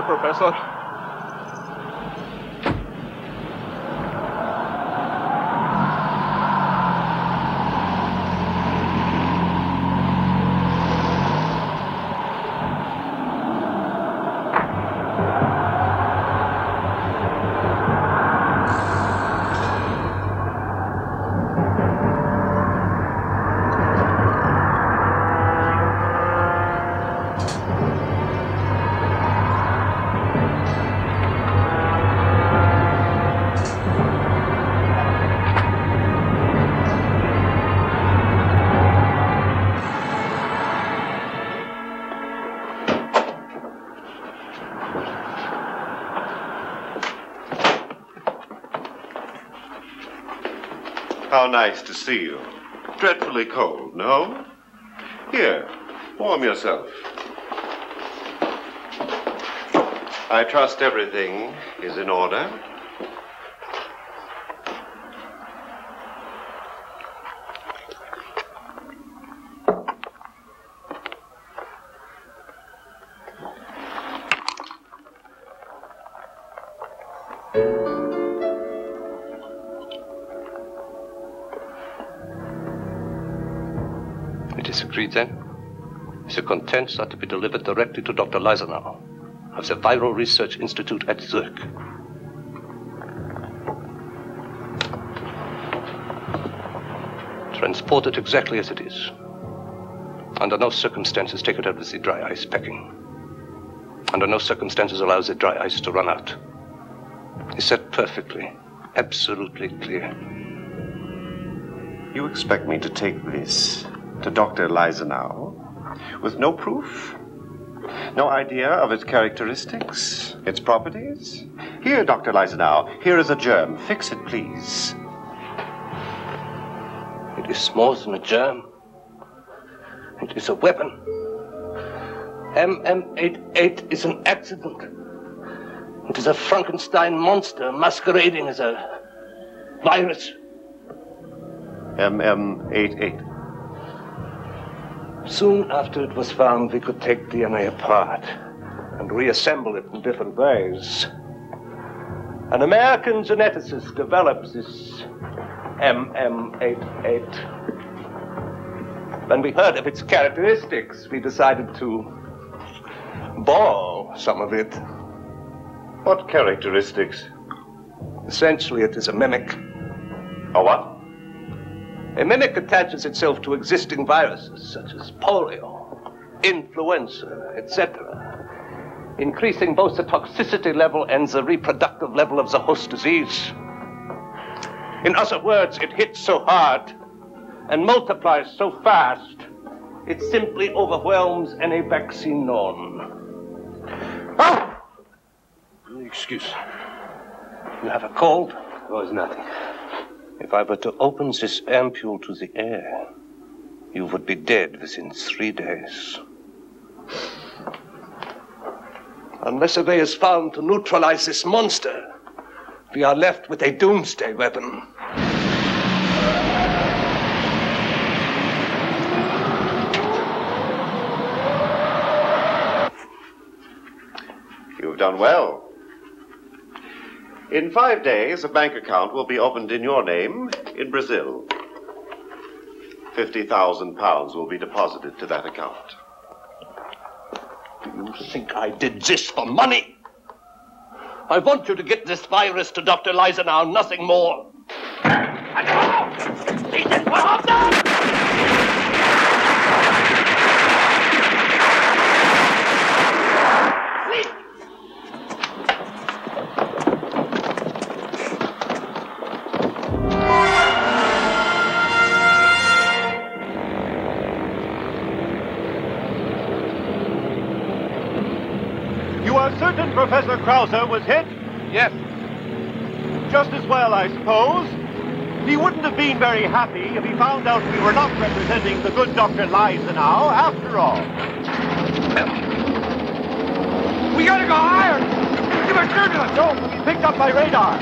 Professor. How nice to see you. Dreadfully cold, no? Here, warm yourself. I trust everything is in order. Agreed then? The contents are to be delivered directly to Dr. Leisenau of the Viral Research Institute at Zurich. Transport it exactly as it is. Under no circumstances take it out with the dry ice packing. Under no circumstances allow the dry ice to run out. Is that perfectly, absolutely clear? You expect me to take this to Dr. Leisenau with no proof? No idea of its characteristics, its properties? Here, Dr. Leisenau, here is a germ. Fix it, please. It is more than a germ. It is a weapon. MM88 is an accident. It is a Frankenstein monster masquerading as a virus. MM88. Soon after it was found, we could take DNA apart and reassemble it in different ways. An American geneticist developed this MM88. When we heard of its characteristics, we decided to borrow some of it. What characteristics? Essentially, it is a mimic. A what? A mimic attaches itself to existing viruses, such as polio, influenza, etc., increasing both the toxicity level and the reproductive level of the host disease. In other words, it hits so hard and multiplies so fast, it simply overwhelms any vaccine known. Oh! Excuse. You have a cold? Oh, it's nothing. If I were to open this ampule to the air, you would be dead within 3 days. Unless a way is found to neutralize this monster, we are left with a doomsday weapon. done well. In 5 days, a bank account will be opened in your name in Brazil. £50,000 will be deposited to that account. Do you think I did this for money? I want you to get this virus to Dr. Lizenau, nothing more. You are certain Professor Krauser was hit? Yes. Just as well, I suppose. He wouldn't have been very happy if he found out we were not representing the good Dr. Lizenau after all. We gotta go higher! Give us turbulence! No, he's picked up by radar.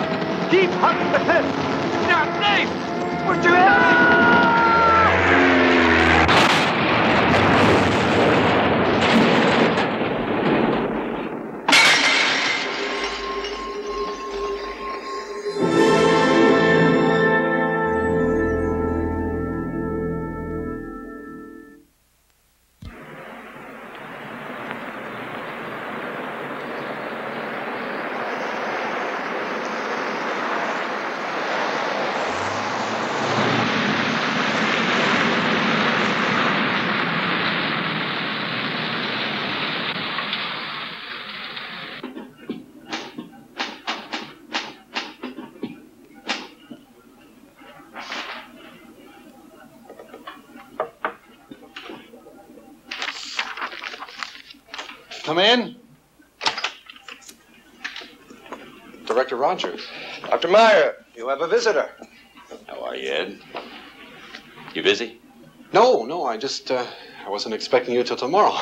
Keep hugging the cliff. Not safe! Put your head Come in. Director Rogers. Dr. Meyer, you have a visitor. How are you, Ed? You busy? No, I wasn't expecting you till tomorrow.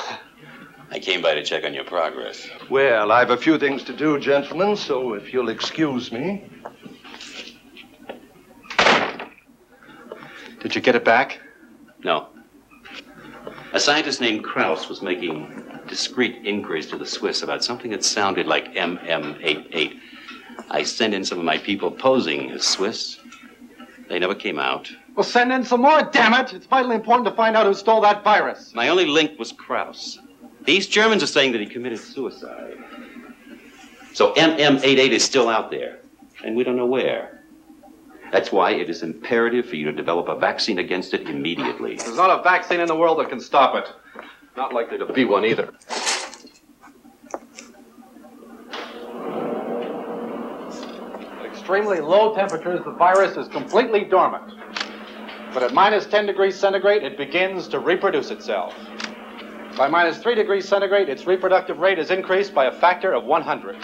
I came by to check on your progress. Well, I've a few things to do, gentlemen, so if you'll excuse me. Did you get it back? No. A scientist named Krauss was making discreet inquiries to the Swiss about something that sounded like MM88. I sent in some of my people posing as Swiss. They never came out. Well, send in some more, damn it! It's vitally important to find out who stole that virus. My only link was Krauss. These Germans are saying that he committed suicide. So MM88 is still out there, and we don't know where. That's why it is imperative for you to develop a vaccine against it immediately. There's not a vaccine in the world that can stop it. Not likely to be one either. At extremely low temperatures, the virus is completely dormant. But at minus 10 degrees centigrade, it begins to reproduce itself. By minus 3 degrees centigrade, its reproductive rate is increased by a factor of 100.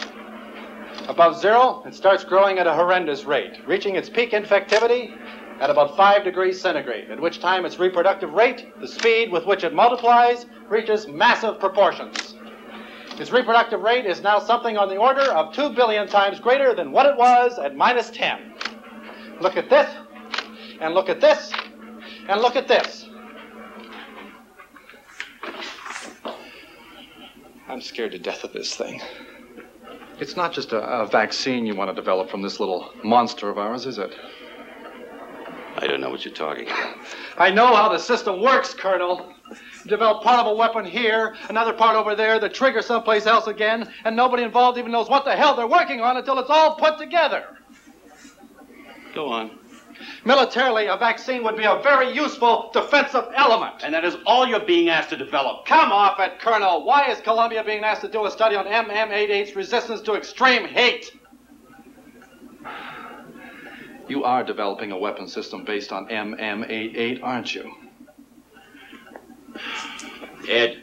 Above zero, it starts growing at a horrendous rate, reaching its peak infectivity at about 5 degrees centigrade, at which time its reproductive rate, the speed with which it multiplies, reaches massive proportions. Its reproductive rate is now something on the order of 2 billion times greater than what it was at minus 10. Look at this, and look at this, and look at this. I'm scared to death of this thing. It's not just a vaccine you want to develop from this little monster of ours, is it? I don't know what you're talking about. I know how the system works, Colonel. You develop part of a weapon here, another part over there, the trigger someplace else again, and nobody involved even knows what the hell they're working on until it's all put together. Go on. Militarily, a vaccine would be a very useful defensive element. And that is all you're being asked to develop. Come off it, Colonel. Why is Columbia being asked to do a study on MM88's resistance to extreme hate? You are developing a weapon system based on MM88, aren't you? Ed,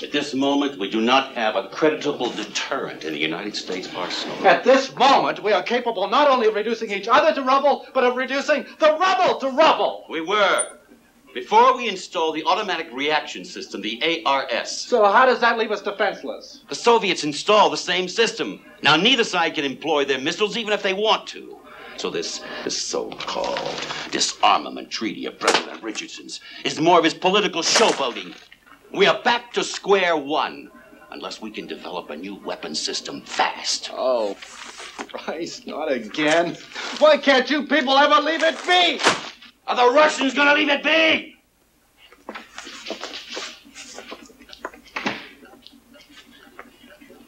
at this moment, we do not have a creditable deterrent in the United States arsenal. At this moment, we are capable not only of reducing each other to rubble, but of reducing the rubble to rubble. We were. Before we installed the automatic reaction system, the ARS. So how does that leave us defenseless? The Soviets installed the same system. Now, neither side can employ their missiles even if they want to. So this so-called disarmament treaty of President Richardson's is more of his political showboating. We are back to square one. unless we can develop a new weapon system fast. Oh, Christ, not again. Why can't you people ever leave it be? Are the Russians gonna leave it be?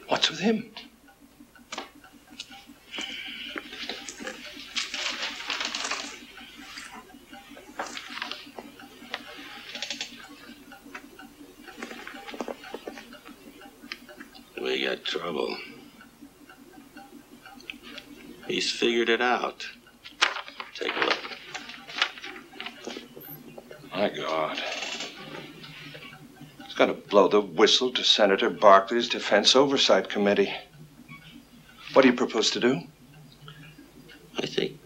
What's with him? We got trouble. He's figured it out. Take a look. My God. He's going to blow the whistle to Senator Barkley's Defense Oversight Committee. What do you propose to do? I think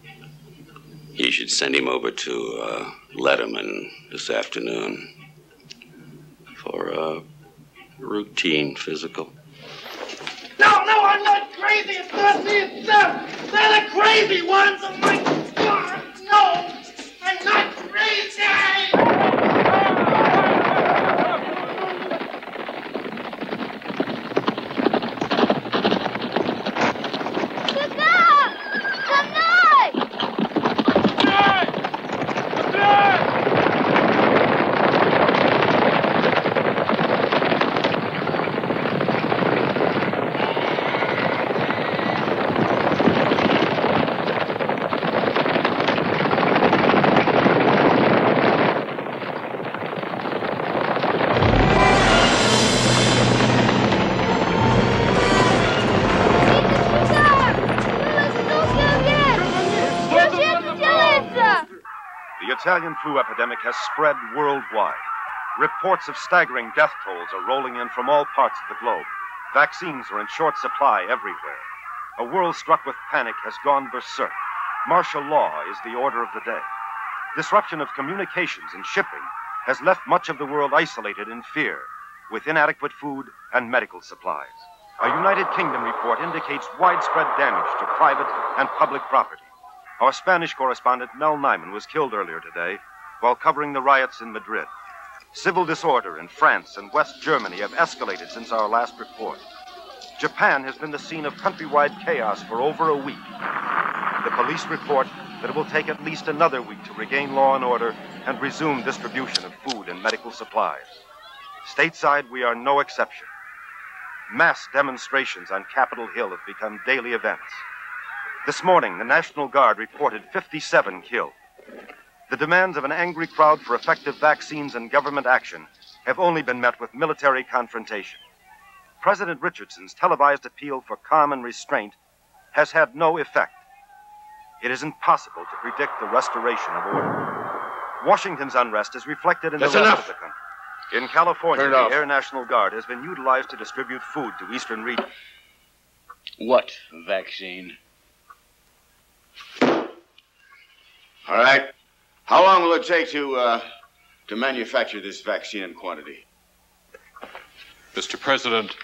he should send him over to Letterman this afternoon for a routine physical. No, I'm not crazy. It's not me, it's them. They're the crazy ones. Oh, my God. No, I'm not crazy. The Italian flu epidemic has spread worldwide. Reports of staggering death tolls are rolling in from all parts of the globe. Vaccines are in short supply everywhere. A world struck with panic has gone berserk. Martial law is the order of the day. Disruption of communications and shipping has left much of the world isolated in fear, with inadequate food and medical supplies. A United Kingdom report indicates widespread damage to private and public property. Our Spanish correspondent, Mel Nyman, was killed earlier today while covering the riots in Madrid. Civil disorder in France and West Germany have escalated since our last report. Japan has been the scene of countrywide chaos for over a week. The police report that it will take at least another week to regain law and order and resume distribution of food and medical supplies. Stateside, we are no exception. Mass demonstrations on Capitol Hill have become daily events. This morning, the National Guard reported 57 killed. The demands of an angry crowd for effective vaccines and government action have only been met with military confrontation. President Richardson's televised appeal for calm and restraint has had no effect. It is impossible to predict the restoration of order. Washington's unrest is reflected in the rest of the country. In California, the Air National Guard has been utilized to distribute food to eastern regions. What vaccine? All right. How long will it take to manufacture this vaccine in quantity? Mr. President,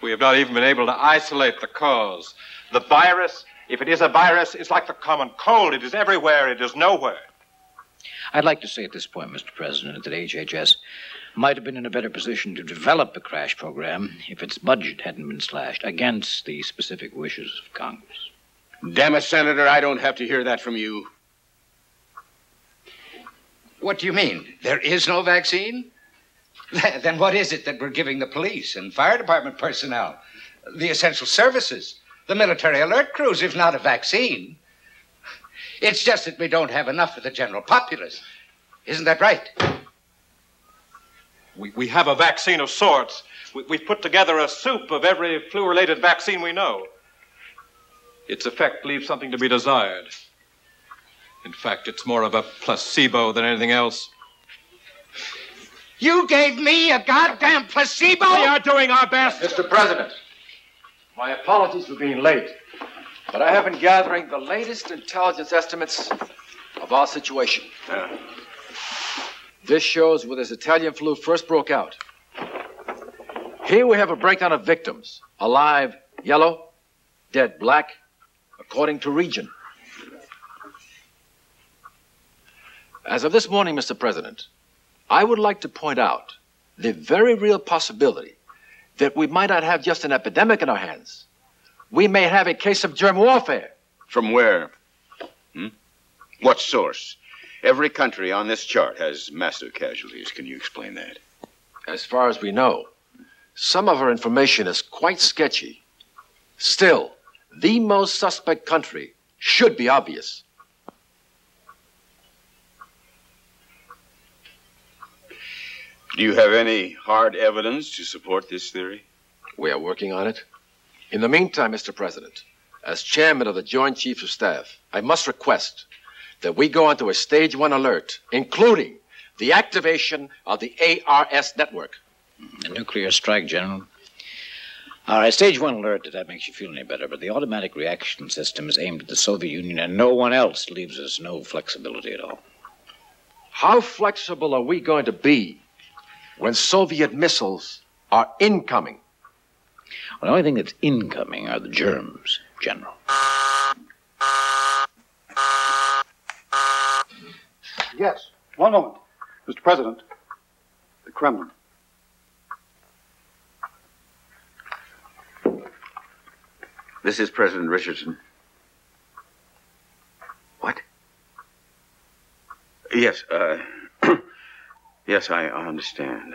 we have not even been able to isolate the cause. The virus, if it is a virus, is like the common cold. It is everywhere. It is nowhere. I'd like to say at this point, Mr. President, that HHS might have been in a better position to develop the crash program if its budget hadn't been slashed against the specific wishes of Congress. Damn it, Senator, I don't have to hear that from you. What do you mean? There is no vaccine? Then what is it that we're giving the police and fire department personnel, the essential services, the military alert crews, if not a vaccine? It's just that we don't have enough for the general populace. Isn't that right? We have a vaccine of sorts. We've put together a soup of every flu-related vaccine we know. Its effect leaves something to be desired. In fact, it's more of a placebo than anything else. You gave me a goddamn placebo? We are doing our best. Mr. President, my apologies for being late, but I have been gathering the latest intelligence estimates of our situation. This shows where this Italian flu first broke out. Here we have a breakdown of victims. Alive, yellow, dead, black, according to region. As of this morning, Mr. President, I would like to point out the very real possibility that we might not have just an epidemic in our hands. We may have a case of germ warfare. From where? What source? Every country on this chart has massive casualties. Can you explain that? As far as we know, some of our information is quite sketchy. Still, the most suspect country should be obvious. Do you have any hard evidence to support this theory? We are working on it. In the meantime, Mr. President, as chairman of the Joint Chiefs of Staff, I must request that we go onto a stage 1 alert, including the activation of the ARS network. A nuclear strike, General. All right, stage 1 alert, if that makes you feel any better, but the automatic reaction system is aimed at the Soviet Union, and no one else leaves us no flexibility at all. How flexible are we going to be when Soviet missiles are incoming? Well, the only thing that's incoming are the germs, General. Yes, one moment. Mr. President, the Kremlin. This is President Richardson. What? Yes, yes, I understand.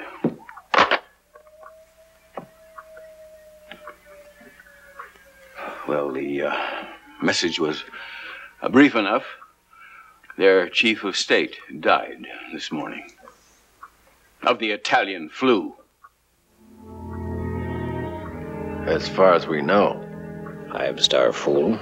Well, the message was brief enough. Their chief of state died this morning of the Italian flu. As far as we know. 5-star fool.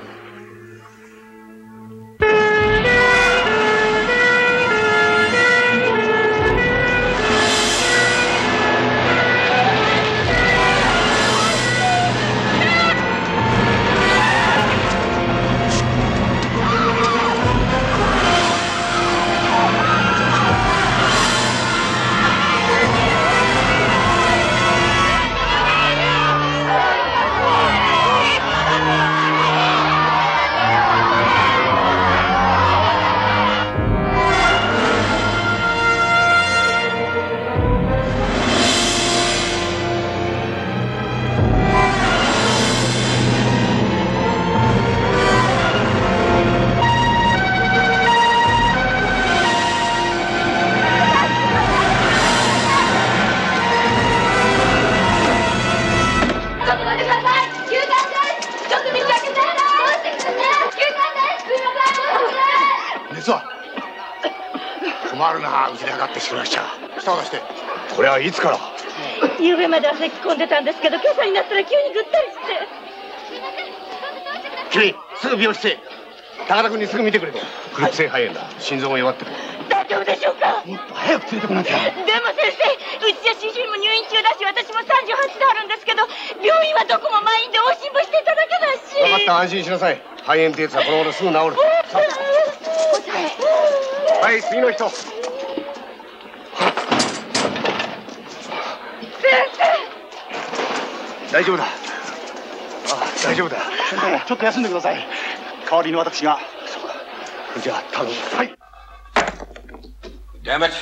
Damn it.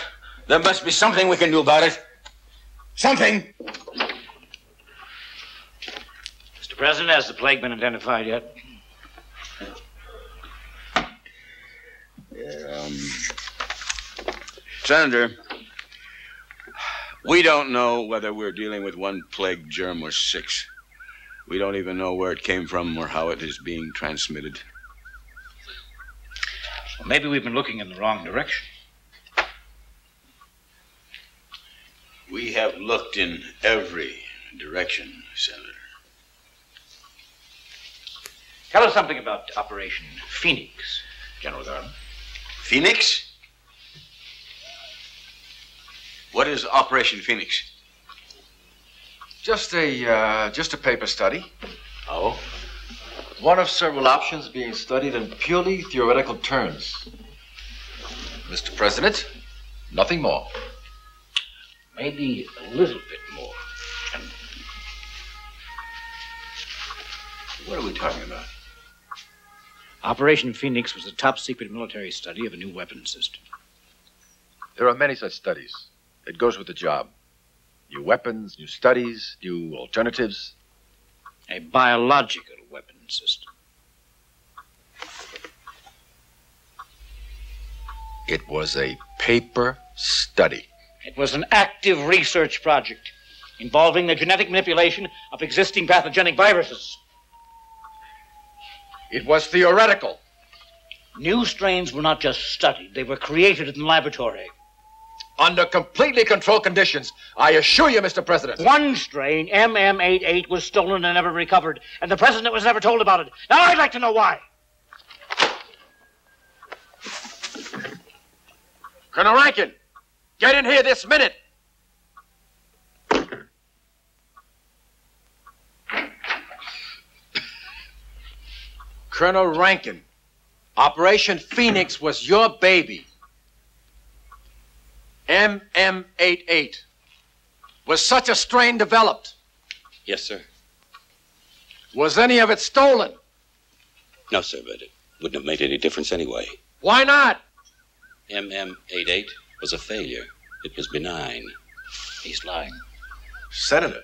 There must be something we can do about it. Something! Mr. President, has the plague been identified yet? Senator, we don't know whether we're dealing with one plague germ or 6. We don't even know where it came from or how it is being transmitted. Well, maybe we've been looking in the wrong direction. We have looked in every direction, Senator. Tell us something about Operation Phoenix, General Garland. Phoenix? What is Operation Phoenix? Just a paper study. Oh? One of several options being studied in purely theoretical terms. Mr. President, nothing more. Maybe a little bit more. What are we talking about? Operation Phoenix was a top-secret military study of a new weapon system. There are many such studies. It goes with the job. New weapons, new studies, new alternatives. A biological weapon system. It was a paper study. It was an active research project involving the genetic manipulation of existing pathogenic viruses. It was theoretical. New strains were not just studied, they were created in the laboratory. Under completely controlled conditions, I assure you, Mr. President. One strain, MM88, was stolen and never recovered, and the president was never told about it. Now I'd like to know why. Colonel Rankin, get in here this minute. Colonel Rankin, Operation Phoenix was your baby. MM88. Was such a strain developed? Yes, sir. Was any of it stolen? No, sir, but it wouldn't have made any difference anyway. Why not? MM88 was a failure. It was benign. He's lying. Senator,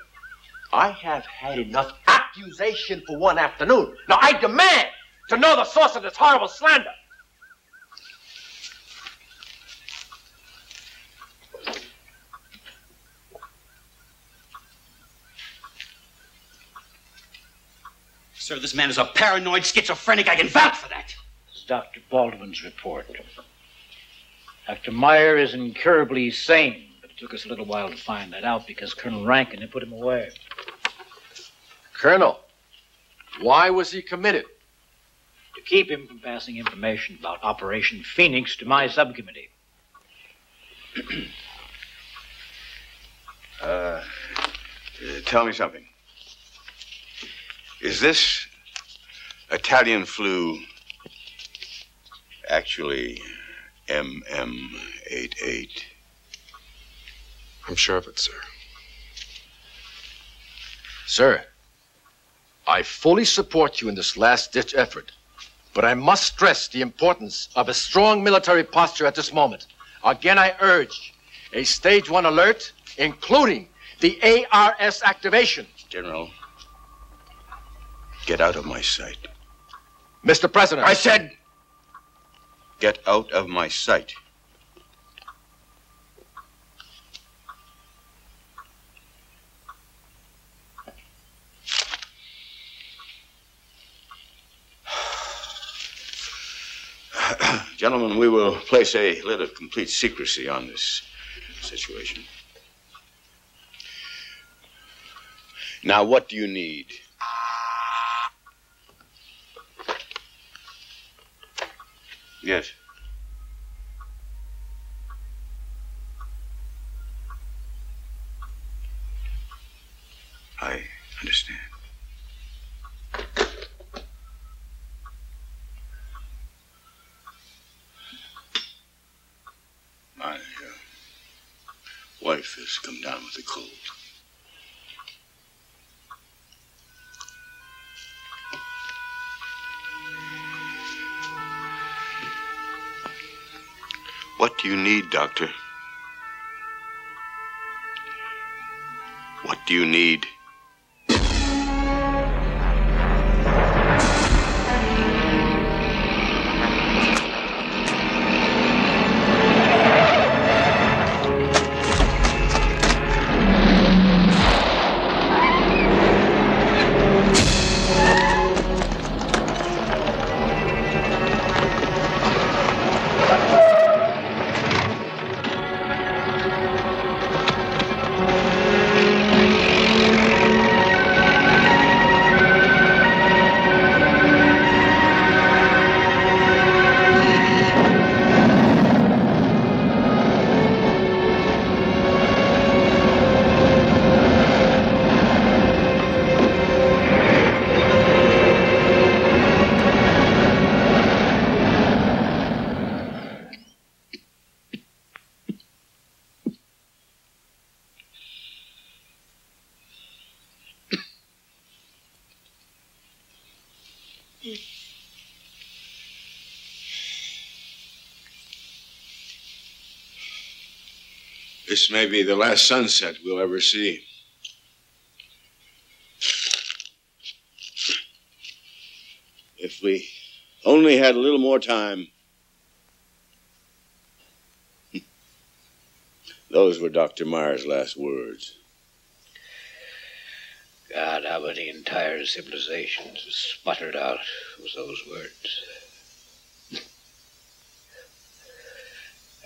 I have had enough accusation for one afternoon. Now I demand to know the source of this horrible slander. Sir, this man is a paranoid schizophrenic. I can vouch for that. This is Dr. Baldwin's report. Dr. Meyer is incurably sane, but it took us a little while to find that out because Colonel Rankin had put him away. Colonel, why was he committed? To keep him from passing information about Operation Phoenix to my subcommittee. Tell me something. Is this Italian flu actually MM88? I'm sure of it, sir. Sir, I fully support you in this last-ditch effort, but I must stress the importance of a strong military posture at this moment. Again, I urge a Stage 1 alert, including the ARS activation. General, get out of my sight. Mr. President. I said, get out of my sight. Gentlemen, we will place a lid of complete secrecy on this situation. Now, what do you need? Yes. I understand. My wife has come down with a cold. What do you need, Doctor? What do you need? This may be the last sunset we'll ever see. If we only had a little more time. Those were Dr. Meyer's last words. God, how many entire civilizations sputtered out with those words.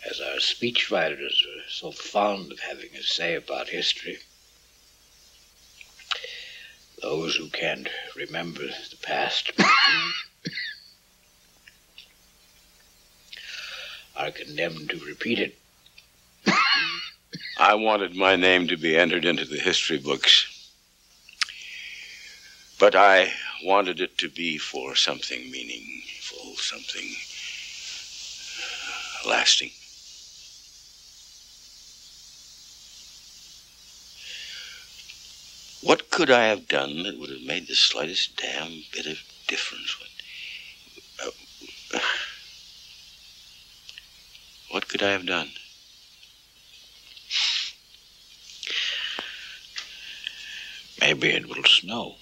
As our speechwriters are so fond of having a say about history, those who can't remember the past are condemned to repeat it. I wanted my name to be entered into the history books, but I wanted it to be for something meaningful, something lasting. What could I have done that would have made the slightest damn bit of difference? What could I have done? Maybe it will snow.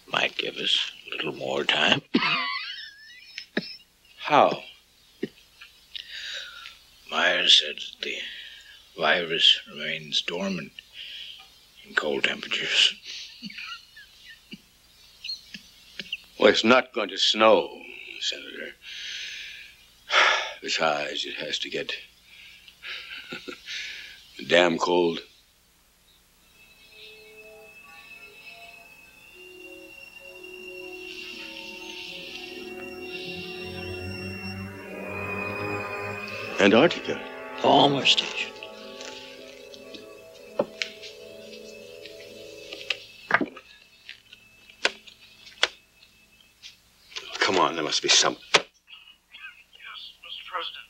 Might give us a little more time. How? Meyer said that the virus remains dormant in cold temperatures. Well, it's not going to snow, Senator. Besides, it has to get damn cold. Antarctica. Palmer Station. Come on, there must be some. Yes, Mr. President.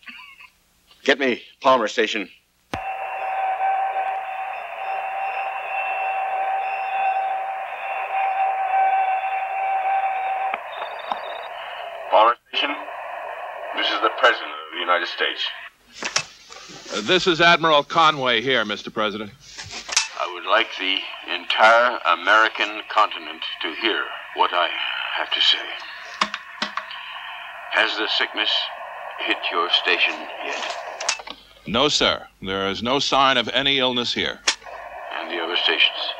Get me Palmer Station. Palmer Station, this is the President of the United States. This is Admiral Conway here, Mr. President. I would like the entire American continent to hear what I have to say. Has the sickness hit your station yet? No, sir. There is no sign of any illness here. And the other stations?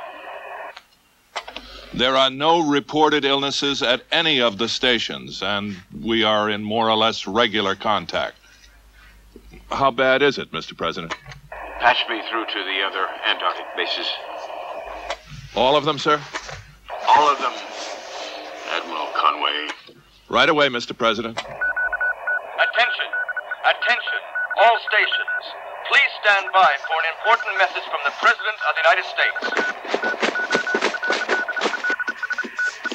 There are no reported illnesses at any of the stations, and we are in more or less regular contact. How bad is it, Mr. President? Patch me through to the other Antarctic bases. All of them, sir? All of them, Admiral Conway. Right away, Mr. President. Attention! Attention! All stations. Please stand by for an important message from the President of the United States.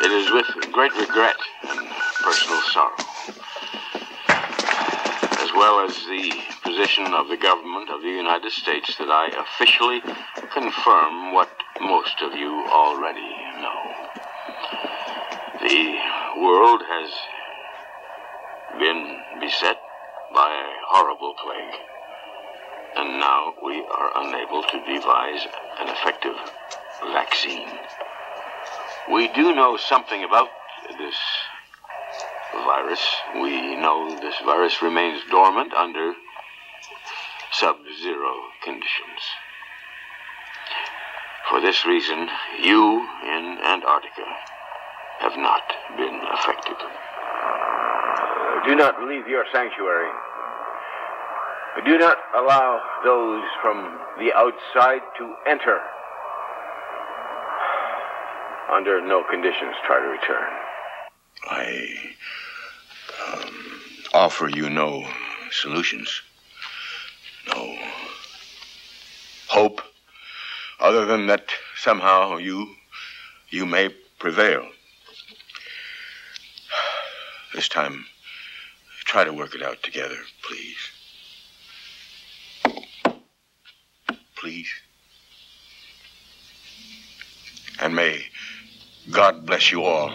It is with great regret and personal sorrow, as well as the position of the government of the United States, that I officially confirm what most of you already know. The world has been beset by a horrible plague, and now we are unable to devise an effective vaccine. We do know something about this virus. We know this virus remains dormant under sub-zero conditions. For this reason, you in Antarctica have not been affected. Do not leave your sanctuary. Do not allow those from the outside to enter. Under no conditions try to return. I offer you no solutions, no hope, other than that somehow you may prevail. This time, try to work it out together, please. Please. And may God bless you all.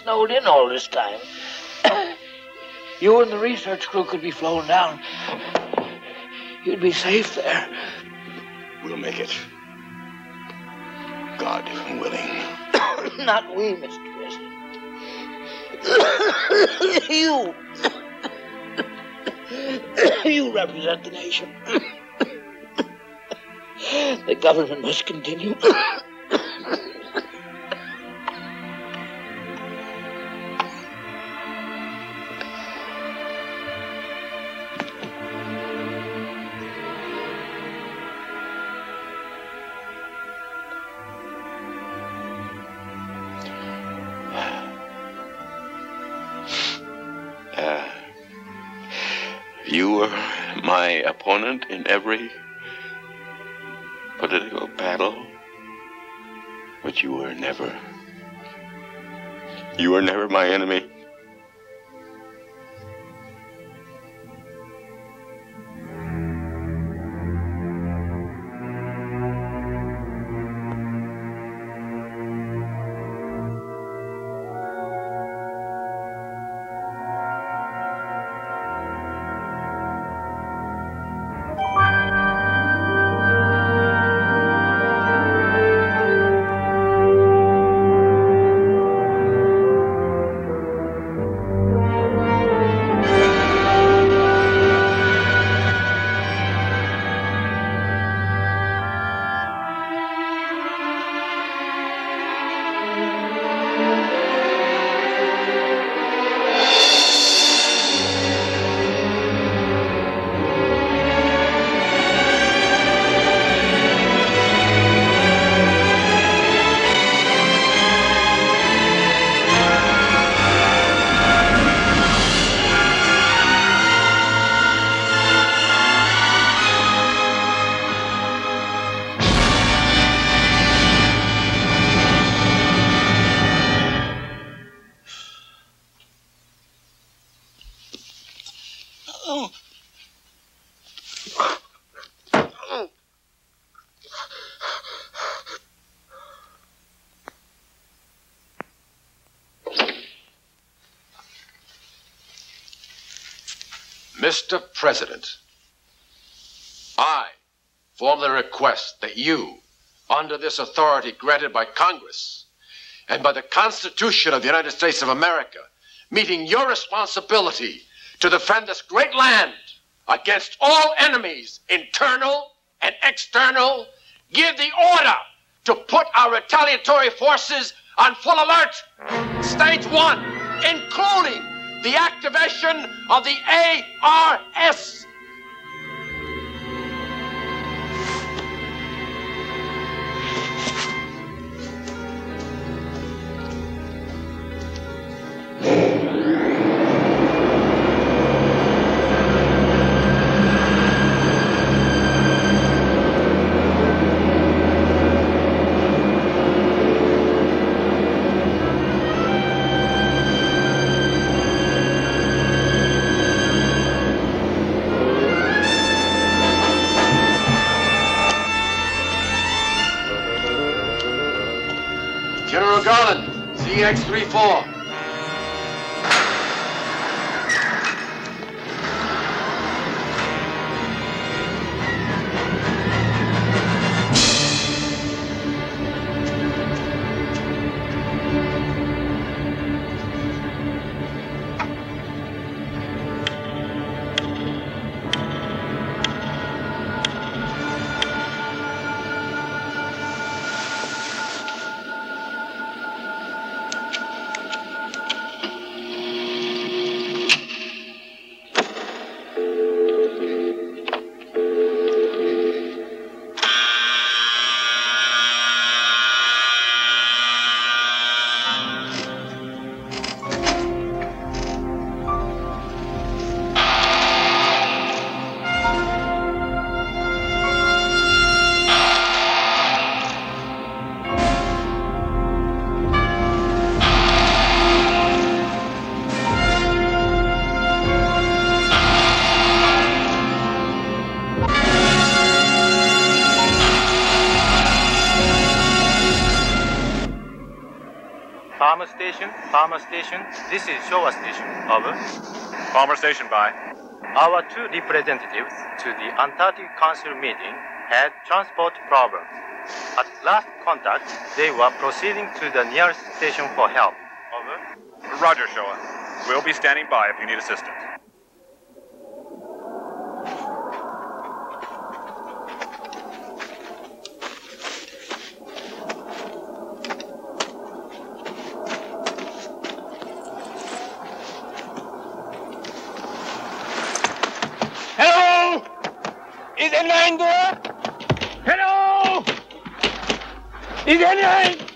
snowed in all this time. You and the research crew could be flown down. You'd be safe there. We'll make it. God willing. Not we, Mr. President. You represent the nation. The government must continue. You were my opponent in every political battle, but you were never my enemy. Mr. President, I formally request that you, under this authority granted by Congress and by the Constitution of the United States of America, meeting your responsibility to defend this great land against all enemies, internal and external, give the order to put our retaliatory forces on full alert. Stage 1, including the activation of the ARS. CX-34. Palmer Station, this is Showa Station, over. Palmer Station, by. Our two representatives to the Antarctic Council meeting had transport problems. At last contact, they were proceeding to the nearest station for help, over. Roger, Showa. We'll be standing by if you need assistance. Hello? Is anyone there? Hello? Is anyone?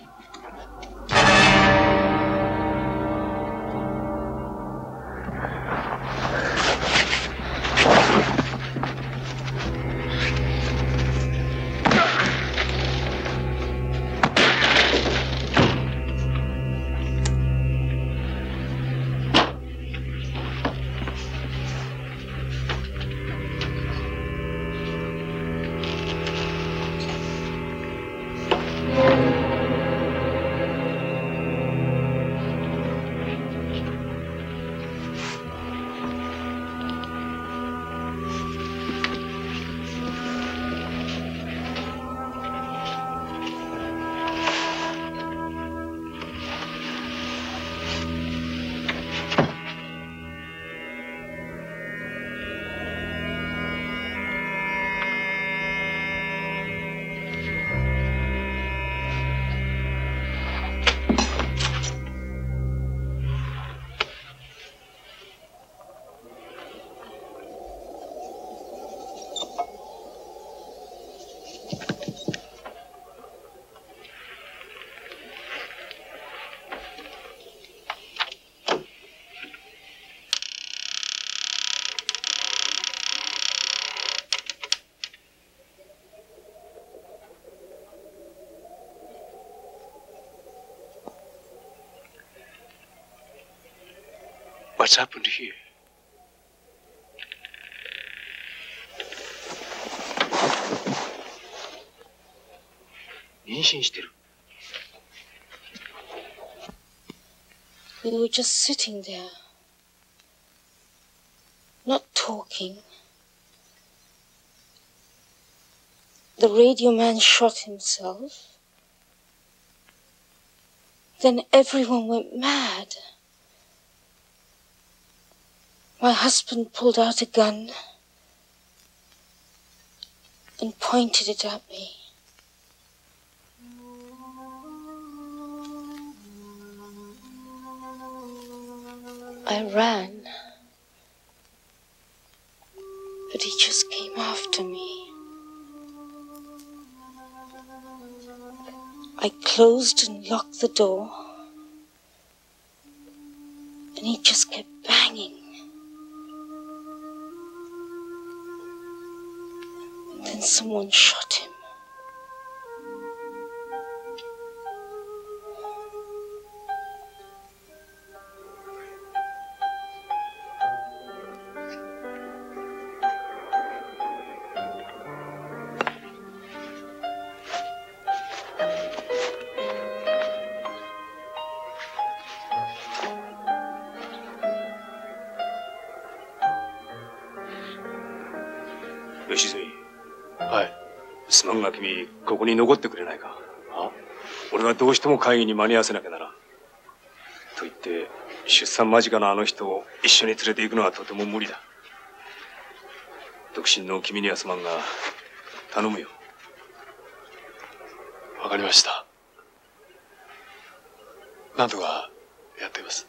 What's happened here? We were just sitting there, not talking. The radio man shot himself. Then everyone went mad. My husband pulled out a gun and pointed it at me. I ran, but he just came after me. I closed and locked the door, and he just kept banging. And then someone shot him. Yoshizumi. はい。すまんが君、ここに残ってくれないか。あ？俺はどうしても会議に間に合わせなきゃならん。と言って、出産間近のあの人を一緒に連れて行くのはとても無理だ。独身の君にはすまんが、頼むよ。わかりました。なんとかやっています。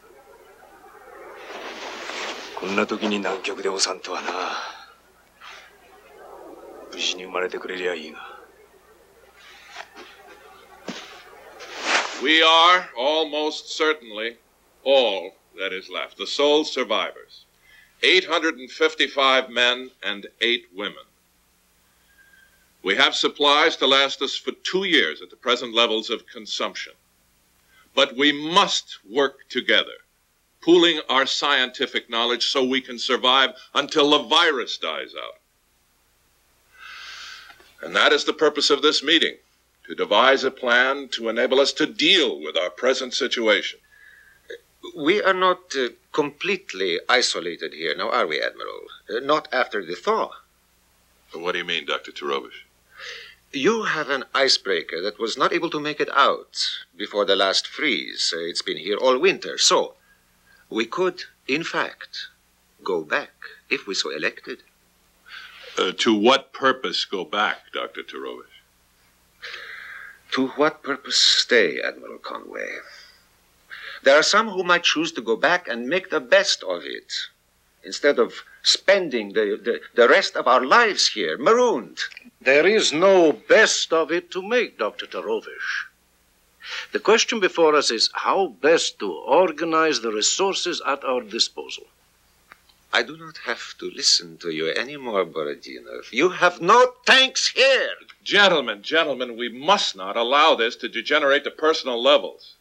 こんな時に南極でお産とはな。無事に生まれてくれりゃいいが。We are almost certainly all that is left, the sole survivors. 855 men and 8 women. We have supplies to last us for 2 years at the present levels of consumption. But we must work together, pooling our scientific knowledge so we can survive until the virus dies out. And that is the purpose of this meeting, to to devise a plan to enable us to deal with our present situation. We are not completely isolated here, now are we, Admiral? Not after the thaw. What do you mean, Dr. Turovish? You have an icebreaker that was not able to make it out before the last freeze. It's been here all winter, so we could, in fact, go back if we so elected. To what purpose go back, Dr. Turovish? To what purpose stay, Admiral Conway? There are some who might choose to go back and make the best of it, instead of spending the rest of our lives here, marooned. There is no best of it to make, Dr. Turovish. The question before us is how best to organize the resources at our disposal. I do not have to listen to you anymore, Borodinov. You have no tanks here. Gentlemen, we must not allow this to degenerate to personal levels.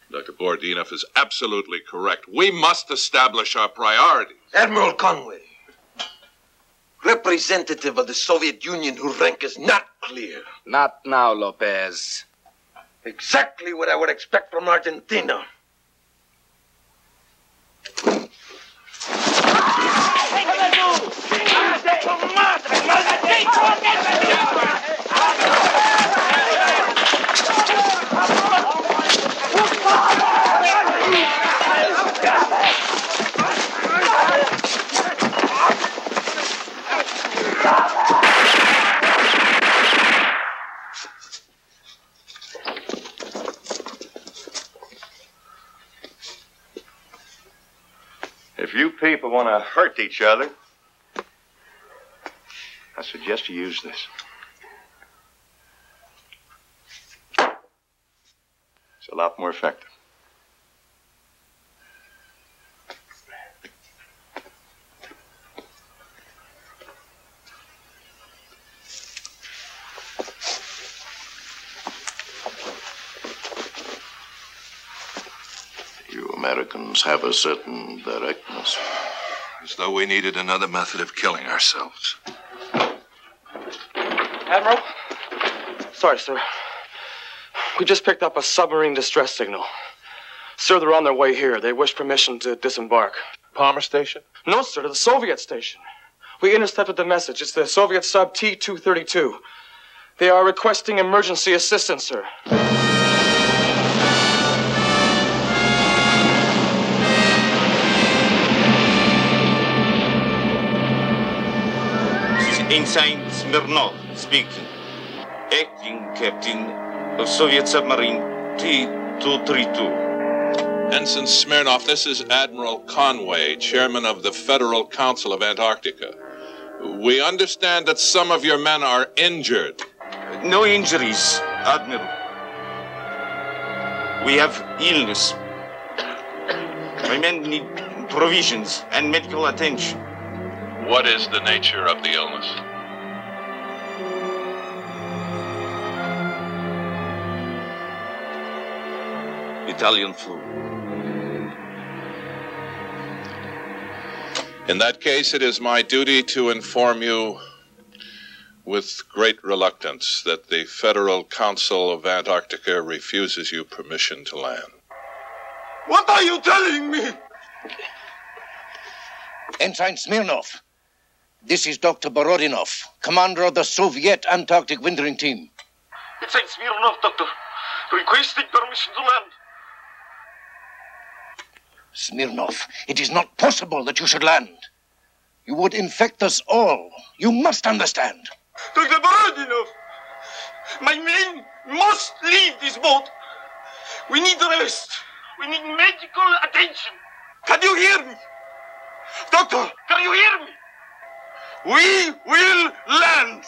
Dr. Borodinov is absolutely correct. We must establish our priorities. Admiral Conway, representative of the Soviet Union whose rank is not clear. Not now, Lopez. Exactly what I would expect from Argentina. If you people want to hurt each other, I suggest you use this. It's a lot more effective. You Americans have a certain directness. As though we needed another method of killing ourselves. Admiral? Sorry, sir. We just picked up a submarine distress signal. Sir, they're on their way here. They wish permission to disembark. Palmer Station? No, sir, to the Soviet station. We intercepted the message. It's the Soviet sub T-232. They are requesting emergency assistance, sir. Ensign Smirnov speaking. Acting Captain of Soviet submarine T-232. Ensign Smirnov, this is Admiral Conway, Chairman of the Federal Council of Antarctica. We understand that some of your men are injured. No injuries, Admiral. We have illness. My men need provisions and medical attention. What is the nature of the illness? Italian flu. In that case, it is my duty to inform you with great reluctance that the Federal Council of Antarctica refuses you permission to land. What are you telling me? Ensign Smirnov, this is Dr. Borodinov, commander of the Soviet Antarctic Wintering Team. It's Smirnov, Doctor. Requesting permission to land. Smirnov, it is not possible that you should land. You would infect us all. You must understand. Dr. Borodinov, my men must leave this boat. We need rest. We need medical attention. Can you hear me? Doctor, can you hear me? We will land.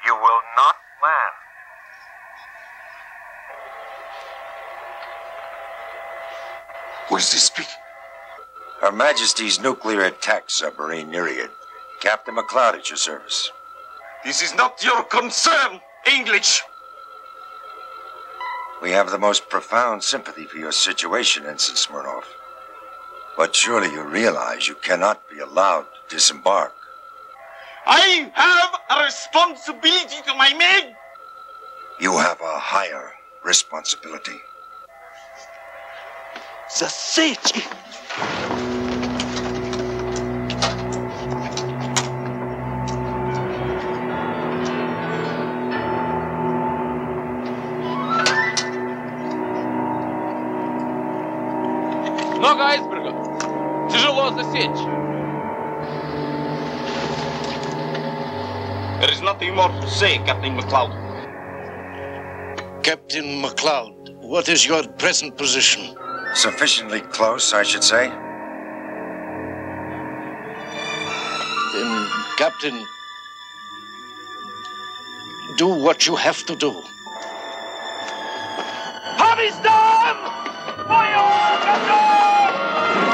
You will not land. Who is this speaking? Her Majesty's nuclear attack submarine, Nereid. Captain McLeod at your service. This is not your concern, English. We have the most profound sympathy for your situation, Ensign Smirnov. But surely you realize you cannot be allowed to disembark. I have a responsibility to my men. higher responsibility. The sage! Много айсбергов. Тяжело засечь. There is nothing more to say, Captain McLeod. Captain McLeod, what is your present position? Sufficiently close, I should say. Then, Captain, do what you have to do. Harveston! Fire! Captain!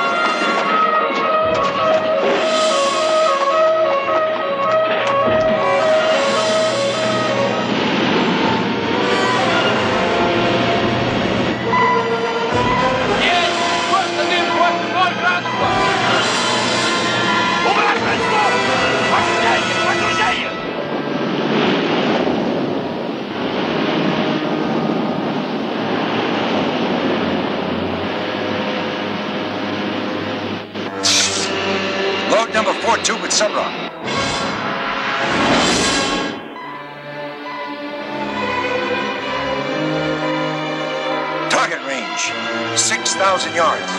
Load number 4-2 with Sunrock. Target range, 6,000 yards.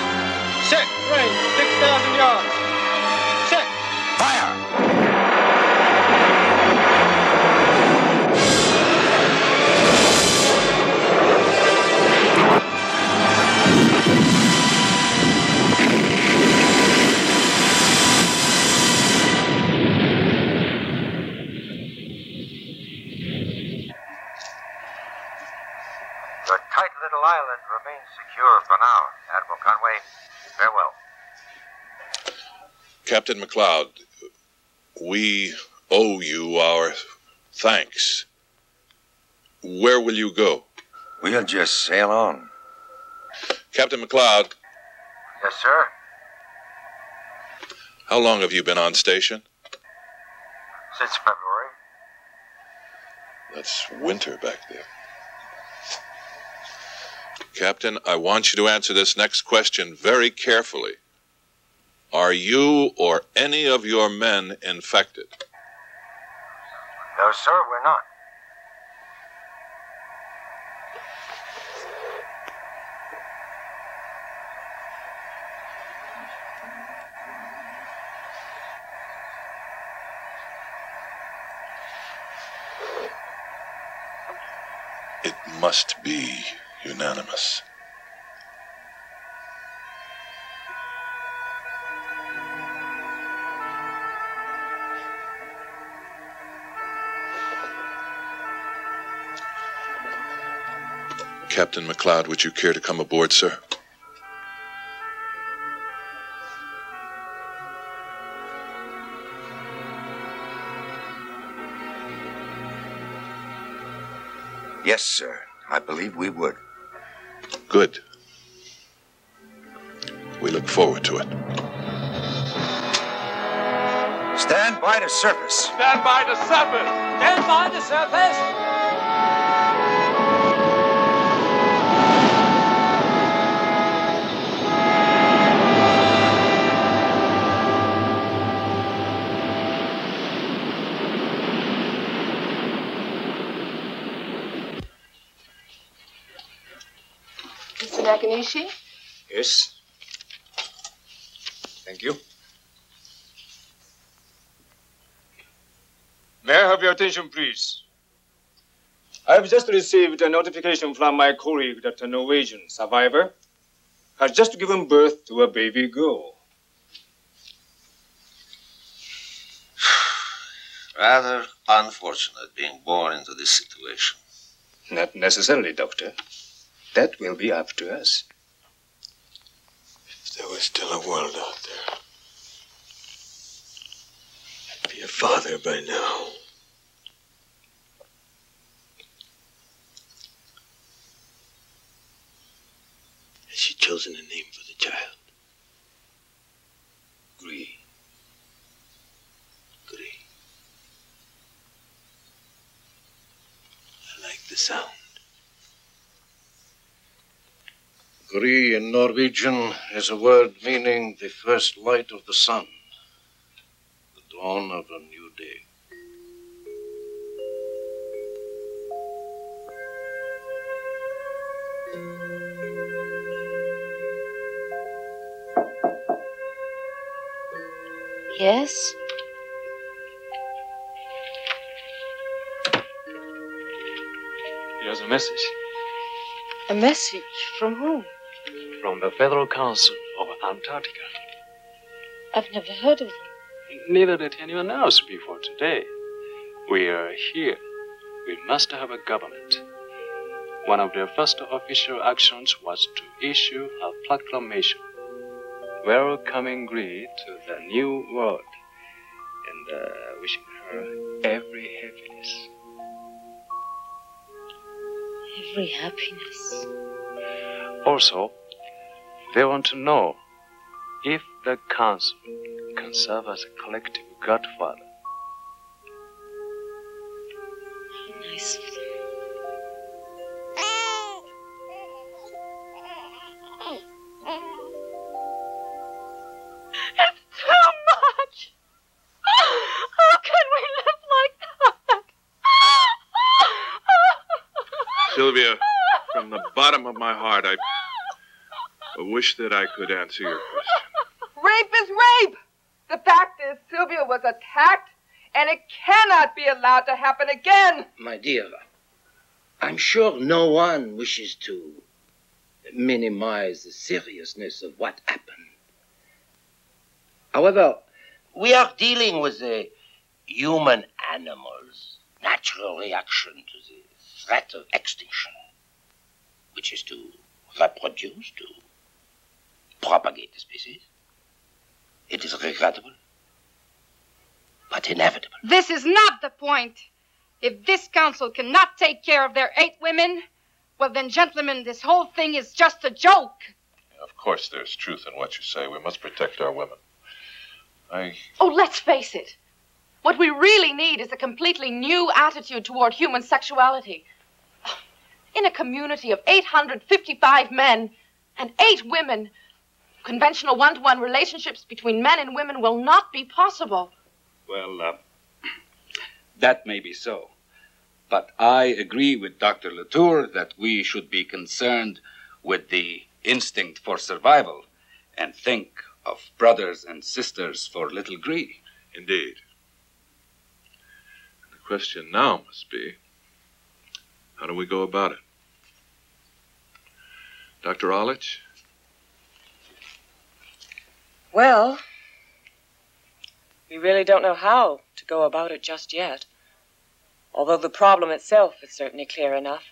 Check, range, 6,000 yards. Check. Fire! Your tight little island remains secure for now, Admiral Conway. Farewell. Captain McLeod, we owe you our thanks. Where will you go? We'll just sail on. Captain McLeod, Yes, sir? how long have you been on station? Since February. That's winter back there. Captain, I want you to answer this next question very carefully. Are you or any of your men infected? No, sir, we're not. It must be unanimous. Captain McLeod, would you care to come aboard, sir? Yes, sir. I believe we would. Good. We look forward to it. Stand by to surface. Stand by to surface! Stand by to surface! Mr. Nakanishi? Yes. Thank you. May I have your attention, please? I have just received a notification from my colleague that a Norwegian survivor has just given birth to a baby girl. Rather unfortunate being born into this situation. Not necessarily, Doctor. That will be up to us. If there was still a world out there, I'd be a father by now. Has she chosen a name for the child? Gree. I like the sound. Gry in Norwegian is a word meaning the first light of the sun, the dawn of a new day. Yes? Here's a message. A message from whom? From the Federal Council of Antarctica. I've never heard of them. Neither did anyone else before today. We are here. We must have a government. One of their first official actions was to issue a proclamation welcoming Gry to the new world and wishing her every happiness. Every happiness. Also, they want to know if the council can serve as a collective godfather. How nice of them. It's too much! How can we live like that? Sylvia, from the bottom of my heart, I wish that I could answer your question. Rape is rape! The fact is, Sylvia was attacked, and it cannot be allowed to happen again. My dear, I'm sure no one wishes to minimize the seriousness of what happened. However, we are dealing with a human animal's natural reaction to the threat of extinction, which is to reproduce, to propagate the species. It is regrettable, but inevitable. This is not the point. If this council cannot take care of their 8 women, well then, gentlemen, this whole thing is just a joke. Of course there's truth in what you say. We must protect our women. Oh, let's face it. What we really need is a completely new attitude toward human sexuality. In a community of 855 men and 8 women, conventional one-to-one relationships between men and women will not be possible. Well, that may be so. But I agree with Dr. Latour that we should be concerned with the instinct for survival and think of brothers and sisters for little Gry. Indeed. The question now must be, how do we go about it? Dr. Olich? Well, we really don't know how to go about it just yet, although the problem itself is certainly clear enough.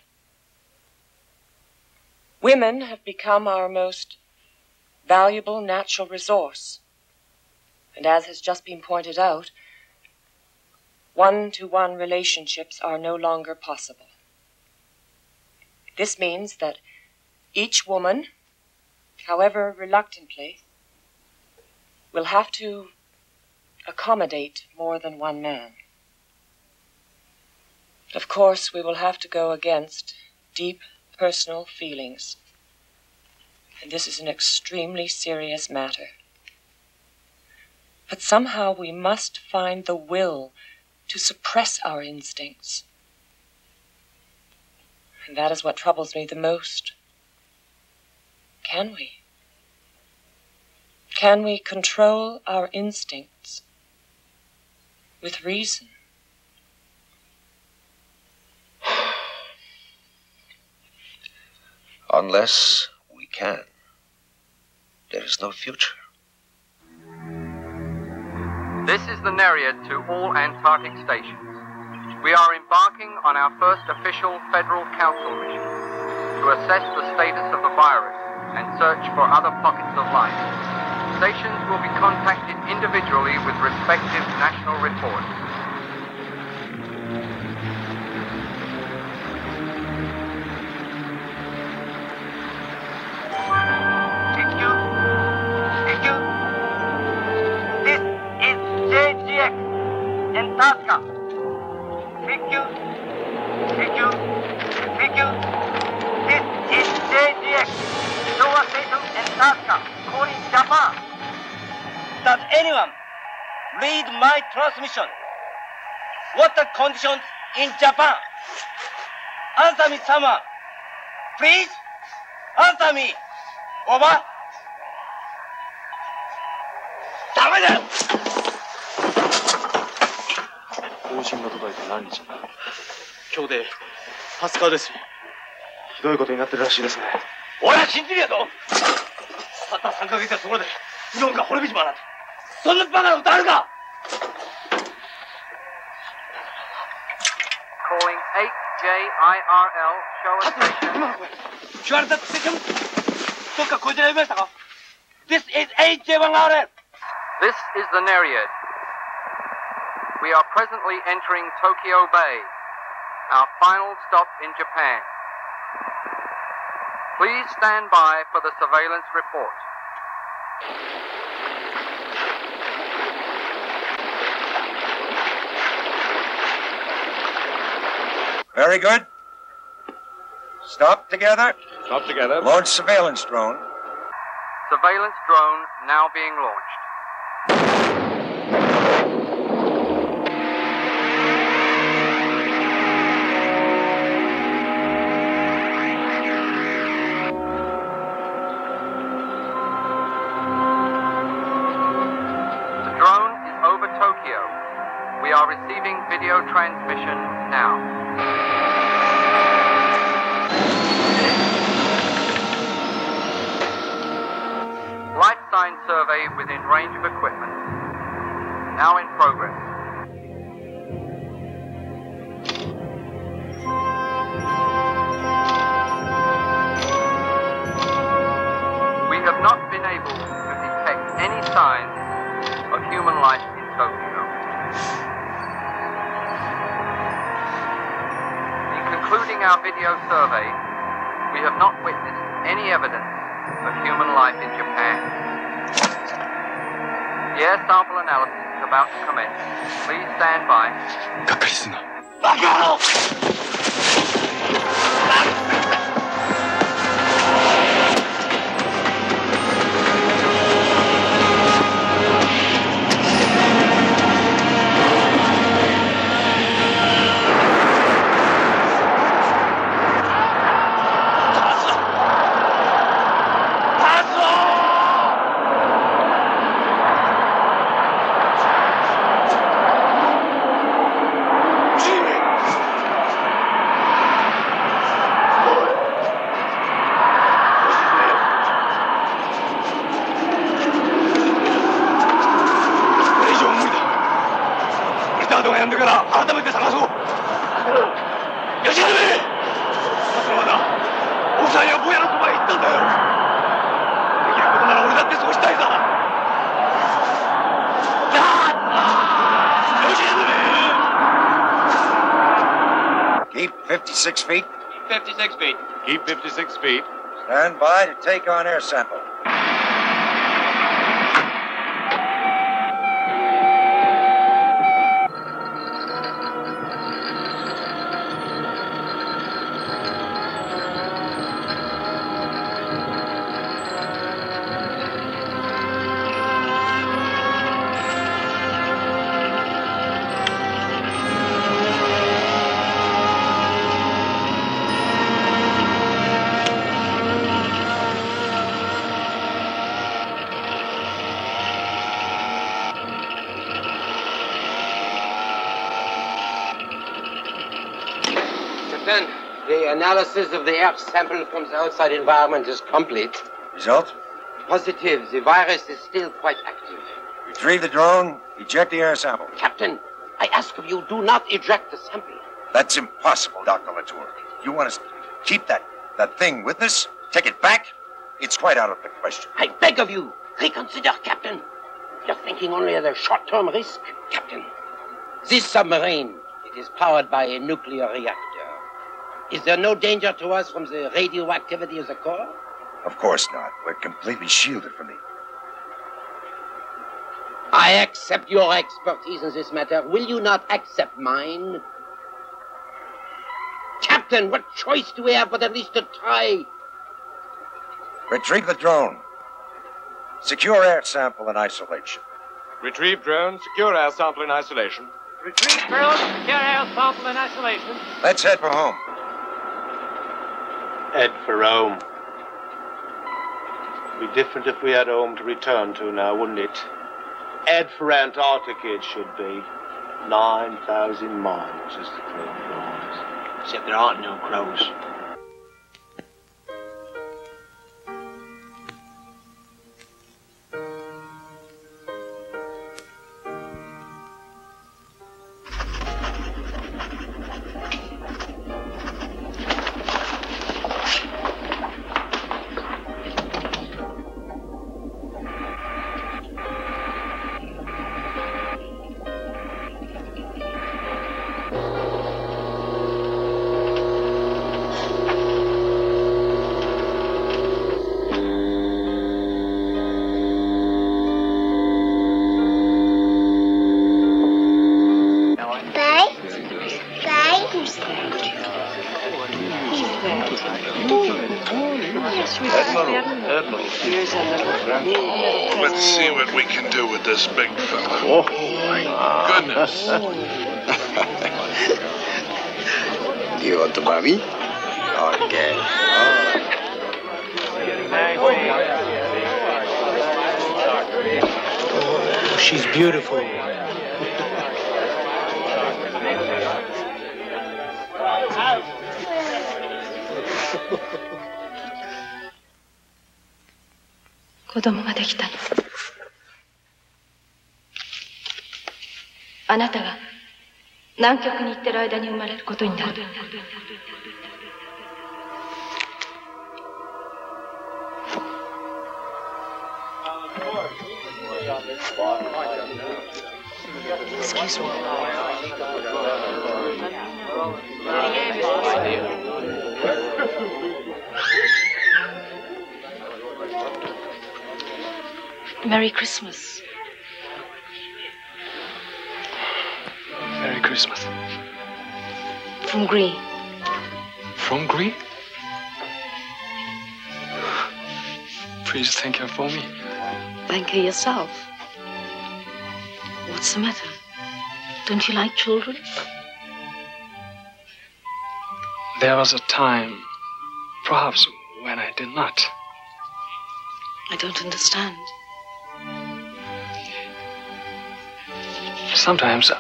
Women have become our most valuable natural resource, and as has just been pointed out, one-to-one relationships are no longer possible. This means that each woman, however reluctantly, will have to accommodate more than one man. Of course, we will have to go against deep personal feelings, and this is an extremely serious matter. But somehow we must find the will to suppress our instincts. And that is what troubles me the most. Can we? Can we control our instincts with reason? Unless we can, there is no future. This is the Nereid to all Antarctic stations. We are embarking on our first official Federal Council mission to assess the status of the virus and search for other pockets of life. Stations will be contacted individually with respective national reports. Antarctica. Sakyô. This is JGX. Show anyone read my transmission? Water conditions in Japan. Answer me, someone. Please, answer me. Over. ダメだよ。方針が届いて何日だ。今日で20日です。ひどいことになってるらしいですね。俺は信じるやぞ。たった3ヶ月のところで日本が滅びちまうなんて、そんなバカなことあるか。 Calling 8JIRL, show us station. 言われたステーション、どっかこちら呼びましたか？ This is 8J1RL. This is the Nereid. We are presently entering Tokyo Bay, our final stop in Japan. Please stand by for the surveillance report. Very good. Stop together. Stop together. Launch surveillance drone. Surveillance drone now being launched. The drone is over Tokyo. We are receiving video transmission now. Life sign survey within range of equipment. Now in progress. We have not been able to detect any signs of human life in Tokyo. In concluding our video survey, we have not witnessed any evidence of human life in Japan. The air sample analysis is about to commence. Please stand by. がっかりすんな。バカ野郎! Keep 56 feet. 56 feet. Keep 56 feet. Stand by to take on air sample. The analysis of the air sample from the outside environment is complete. Result? Positive. The virus is still quite active. Retrieve the drone. Eject the air sample. Captain, I ask of you, do not eject the sample. That's impossible, Dr. Latour. You want us to keep that thing with us? Take it back? It's quite out of the question. I beg of you, reconsider, Captain. You're thinking only of the short-term risk, Captain. This submarine, it is powered by a nuclear reactor. Is there no danger to us from the radioactivity of the core? Of course not. We're completely shielded from the... I accept your expertise in this matter. Will you not accept mine? Captain, what choice do we have but at least to try? Retrieve the drone. Secure air sample in isolation. Retrieve drone, secure air sample in isolation. Retrieve drone, secure air sample in isolation. Let's head for home. Head for home. It'd be different if we had home to return to now, wouldn't it? Head for Antarctica it should be. 9,000 miles as the crow flies. Except there aren't no crows. Let's see what we can do with this big fella. Oh, my goodness. Do you want to buy me? Okay. Oh, she's beautiful. Excuse me. Merry Christmas. Merry Christmas. From Green. From Green? Please thank her for me. Thank her yourself. What's the matter? Don't you like children? There was a time, perhaps, when I did not. I don't understand. Sometimes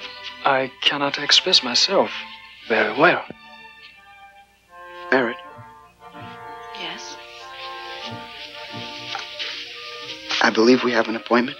I cannot express myself very well. Merritt, Yes? I believe we have an appointment.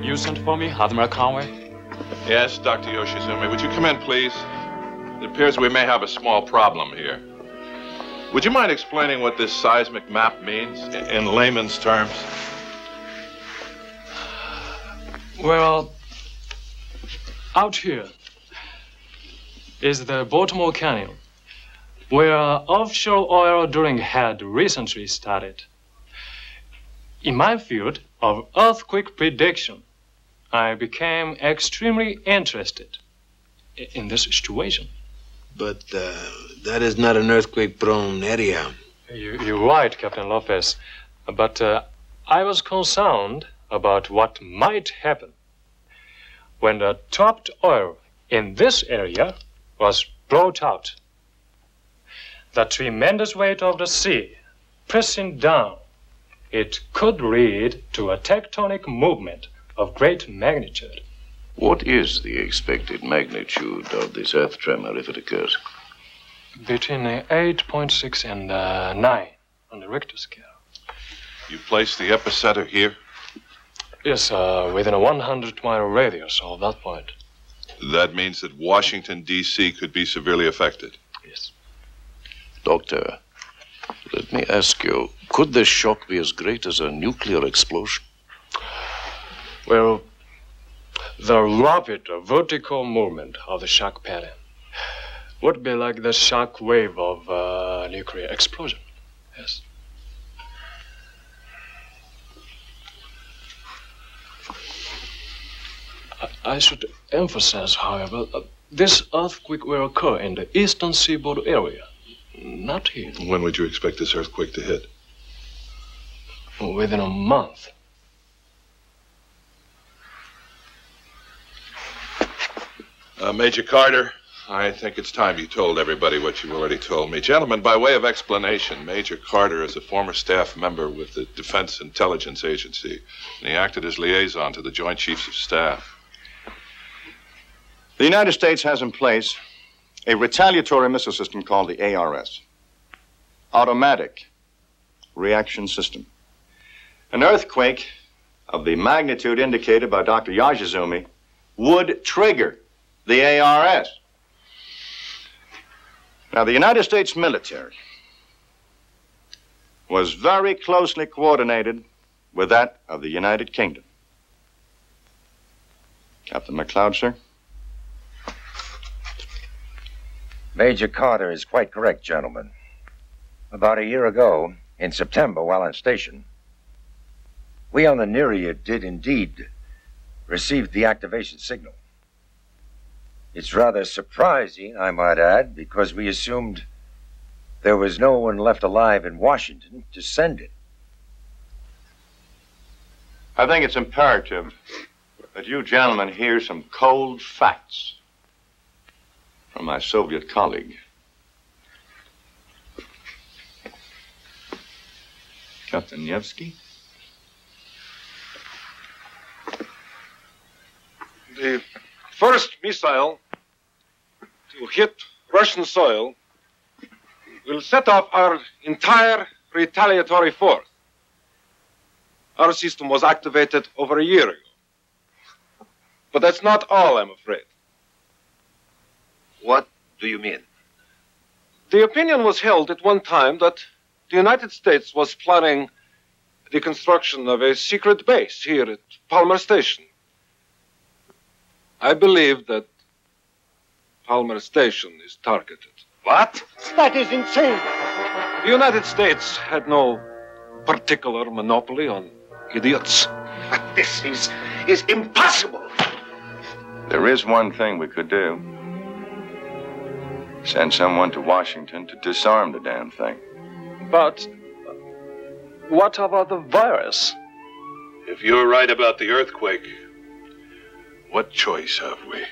You sent for me, Admiral Conway? Yes, Dr. Yoshizumi. Would you come in, please? It appears we may have a small problem here. Would you mind explaining what this seismic map means in layman's terms? Well, out here is the Baltimore Canyon, where offshore oil drilling had recently started. In my field of earthquake prediction, I became extremely interested in this situation. But that is not an earthquake-prone area. You're right, Captain Lopez. But I was concerned about what might happen when the trapped oil in this area was brought out. The tremendous weight of the sea pressing down, it could lead to a tectonic movement of great magnitude. What is the expected magnitude of this earth tremor if it occurs? Between 8.6 and 9 on the Richter scale. You placed the epicenter here? Yes, within a 100-mile radius of that point. That means that Washington, D.C. could be severely affected. Yes. Doctor, let me ask you, could the shock be as great as a nuclear explosion? Well, the rapid vertical movement of the shock pattern would be like the shock wave of a nuclear explosion. Yes. I should emphasize, however, this earthquake will occur in the eastern seaboard area, not here. When would you expect this earthquake to hit? Within a month. Major Carter, I think it's time you told everybody what you already told me. Gentlemen, by way of explanation, Major Carter is a former staff member with the Defense Intelligence Agency, and he acted as liaison to the Joint Chiefs of Staff. The United States has in place a retaliatory missile system called the ARS, Automatic Reaction System. An earthquake of the magnitude indicated by Dr. Yashizumi would trigger the ARS. Now, the United States military was very closely coordinated with that of the United Kingdom. Captain McLeod, sir? Major Carter is quite correct, gentlemen. About a year ago, in September, while on station, we on the Nereid did indeed receive the activation signal. It's rather surprising, I might add, because we assumed there was no one left alive in Washington to send it. I think it's imperative that you gentlemen hear some cold facts from my Soviet colleague. Captain Nevsky? The first missile to hit Russian soil will set off our entire retaliatory force. Our system was activated over a year ago. But that's not all, I'm afraid. What do you mean? The opinion was held at one time that the United States was planning the construction of a secret base here at Palmer Station. I believe that Palmer Station is targeted. What? That is insane. The United States had no particular monopoly on idiots. But this is impossible. There is one thing we could do. Send someone to Washington to disarm the damn thing. But what about the virus? If you're right about the earthquake, what choice have we?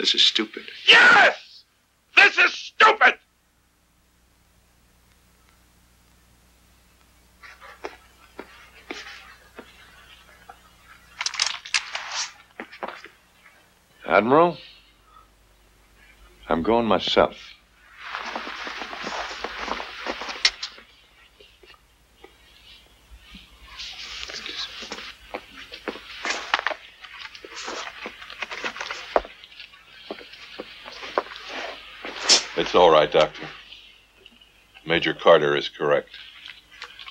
This is stupid. Yes! This is stupid! Admiral, I'm going myself. It's all right, Doctor. Major Carter is correct.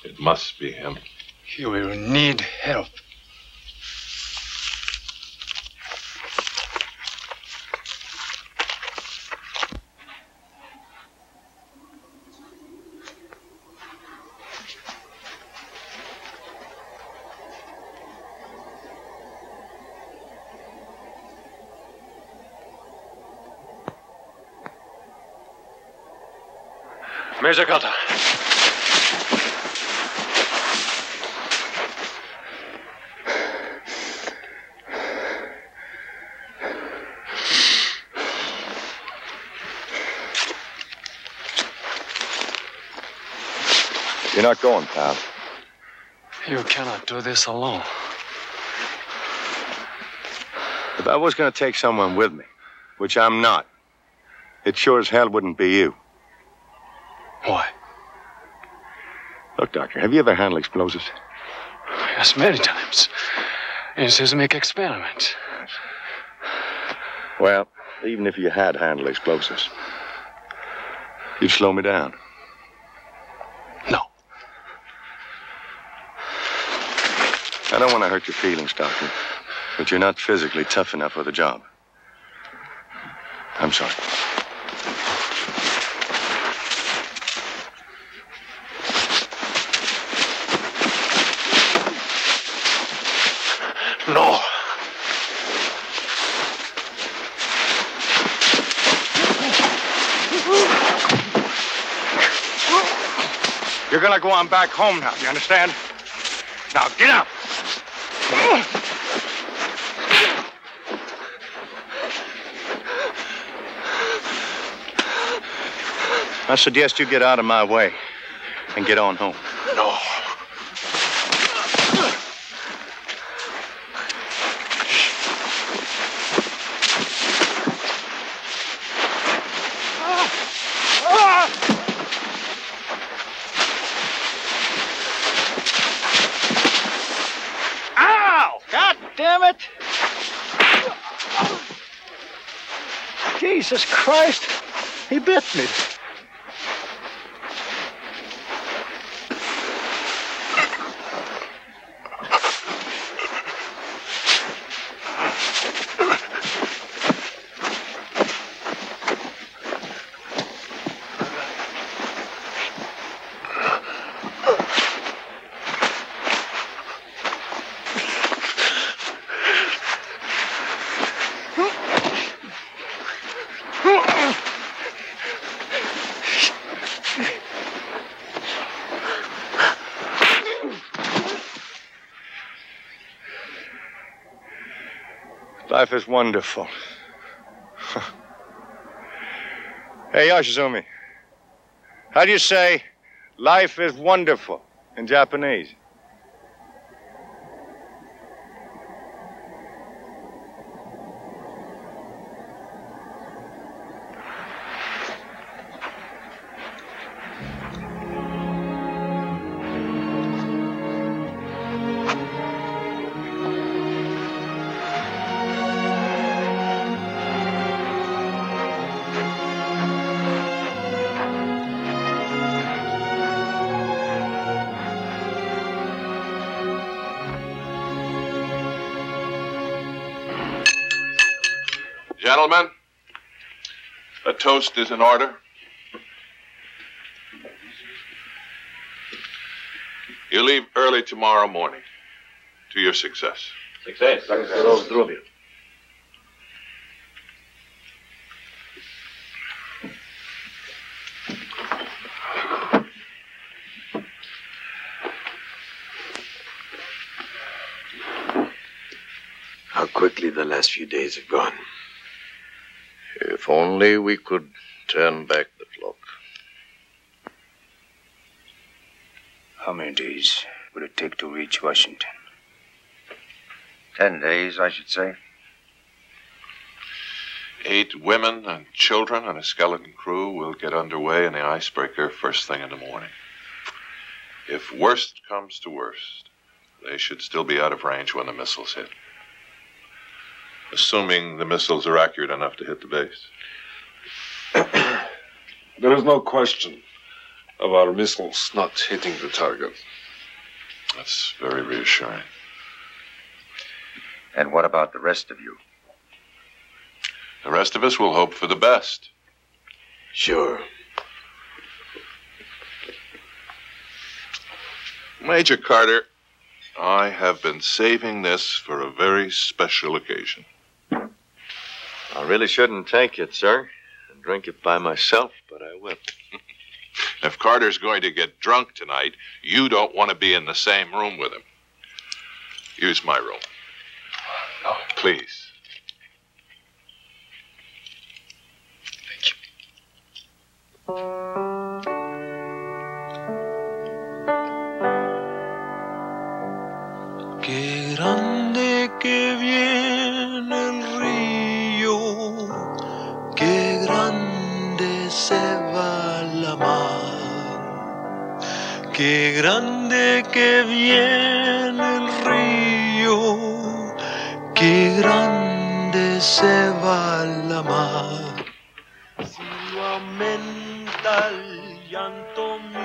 It must be him. He will need help. Mizukata. You're not going, pal. You cannot do this alone. If I was going to take someone with me, which I'm not, it sure as hell wouldn't be you. Why? Look, Doctor, have you ever handled explosives? Yes, many times. In seismic experiments. Well, even if you had handled explosives, you'd slow me down. No. I don't want to hurt your feelings, Doctor, but you're not physically tough enough for the job. I'm sorry. No. You're gonna go on back home now, you understand? Now, get up! I suggest you get out of my way and get on home. No. Ow! God damn it! Jesus Christ! He bit me. Life is wonderful. Hey, Yoshizumi. How do you say life is wonderful in Japanese? Gentlemen, a toast is in order. You leave early tomorrow morning. To your success. Success. How quickly the last few days have gone. If only we could turn back the clock. How many days would it take to reach Washington? 10 days, I should say. 8 women and children and a skeleton crew will get underway in the icebreaker first thing in the morning. If worst comes to worst, they should still be out of range when the missiles hit. Assuming the missiles are accurate enough to hit the base. There is no question of our missiles not hitting the target. That's very reassuring. And what about the rest of you? The rest of us will hope for the best. Sure. Major Carter, I have been saving this for a very special occasion. I really shouldn't take it, sir, and drink it by myself, but I will. If Carter's going to get drunk tonight, you don't want to be in the same room with him. Use my room. No. Please. Qué grande que viene el río, qué grande se va la mar, qué grande que viene el río, qué grande se va la mar. Si lo aumenta el llanto mío,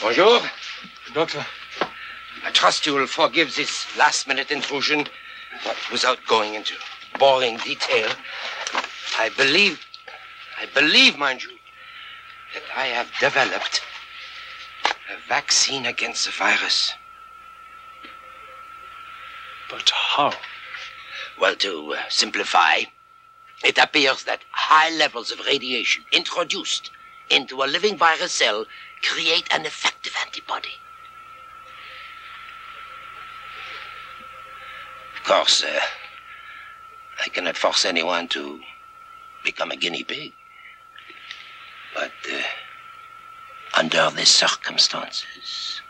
Bonjour. Doctor. I trust you will forgive this last-minute intrusion, but without going into boring detail, I believe, mind you, that I have developed a vaccine against the virus. But how? Well, to simplify, it appears that high levels of radiation introduced into a living virus cell create an effective antibody. Of course, I cannot force anyone to become a guinea pig. But under these circumstances...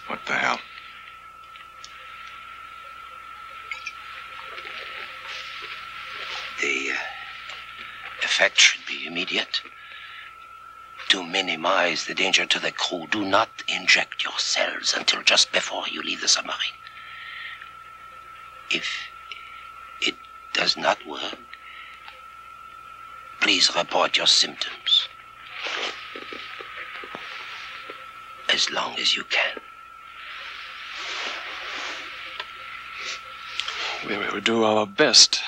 What the hell? The effect should be immediate. To minimize the danger to the crew, do not inject your cells until just before you leave the submarine. If it does not work, please report your symptoms. As long as you can. We will do our best.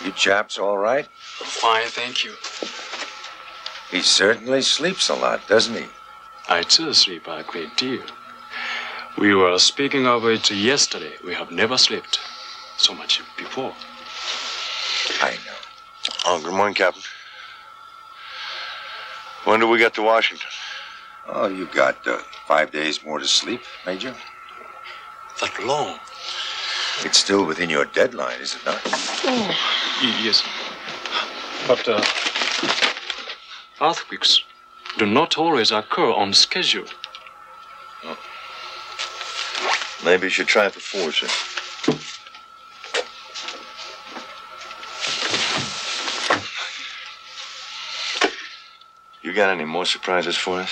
You chaps all right? Fine, thank you. He certainly sleeps a lot, doesn't he? I too sleep a great deal. We were speaking of it yesterday. We have never slept so much before. I know. Oh, good morning, Captain. When do we get to Washington? Oh, you got 5 days more to sleep, Major. That long? It's still within your deadline, is it not? Oh, yes. But earthquakes do not always occur on schedule. Oh. Maybe you should try for 4, sir. You got any more surprises for us?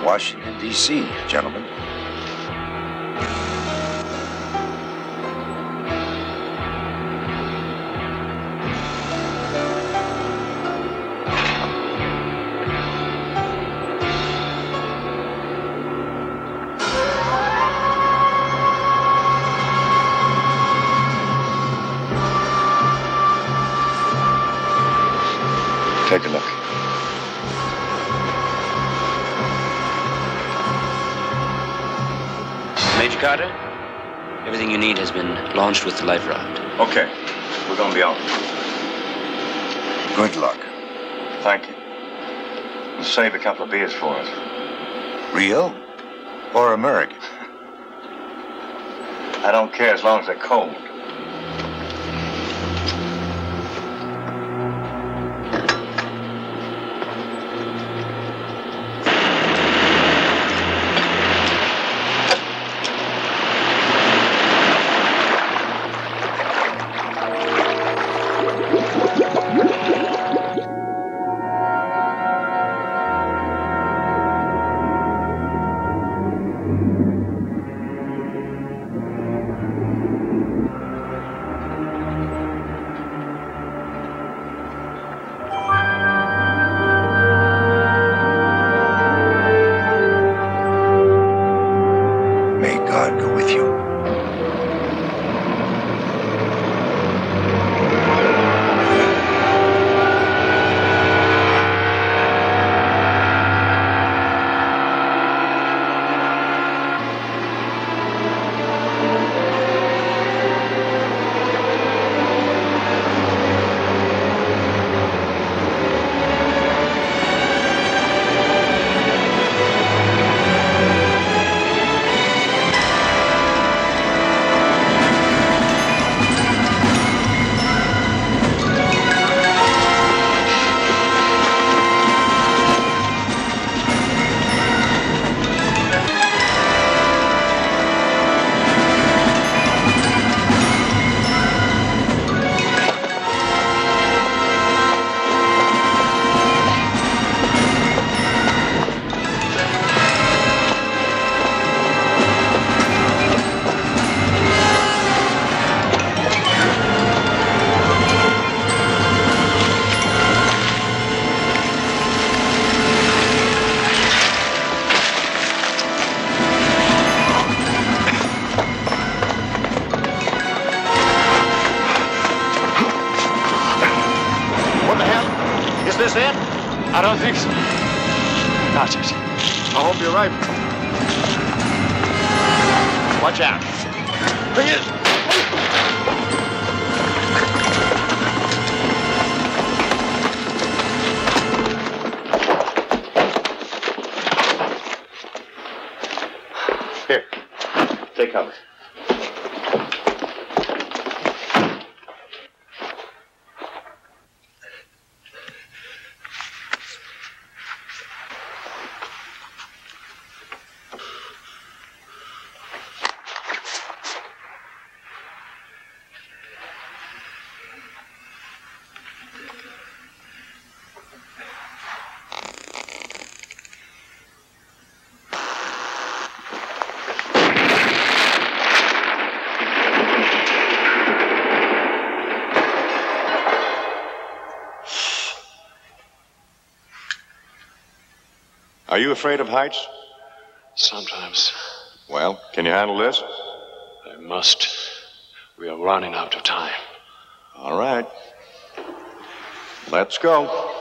Washington, D.C., gentlemen. Take a look. Major Carter, everything you need has been launched with the life raft. Okay. We're gonna be out. Good luck. Thank you. And save a couple of beers for us. Real or American? I don't care as long as they're cold. I don't think so. Not yet. I hope you're right. Watch out. Bring it. Are you afraid of heights? Sometimes. Well, can you handle this? I must. We are running out of time. All right. Let's go.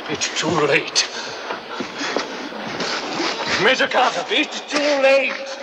It's too late. Major Carter, it's too late.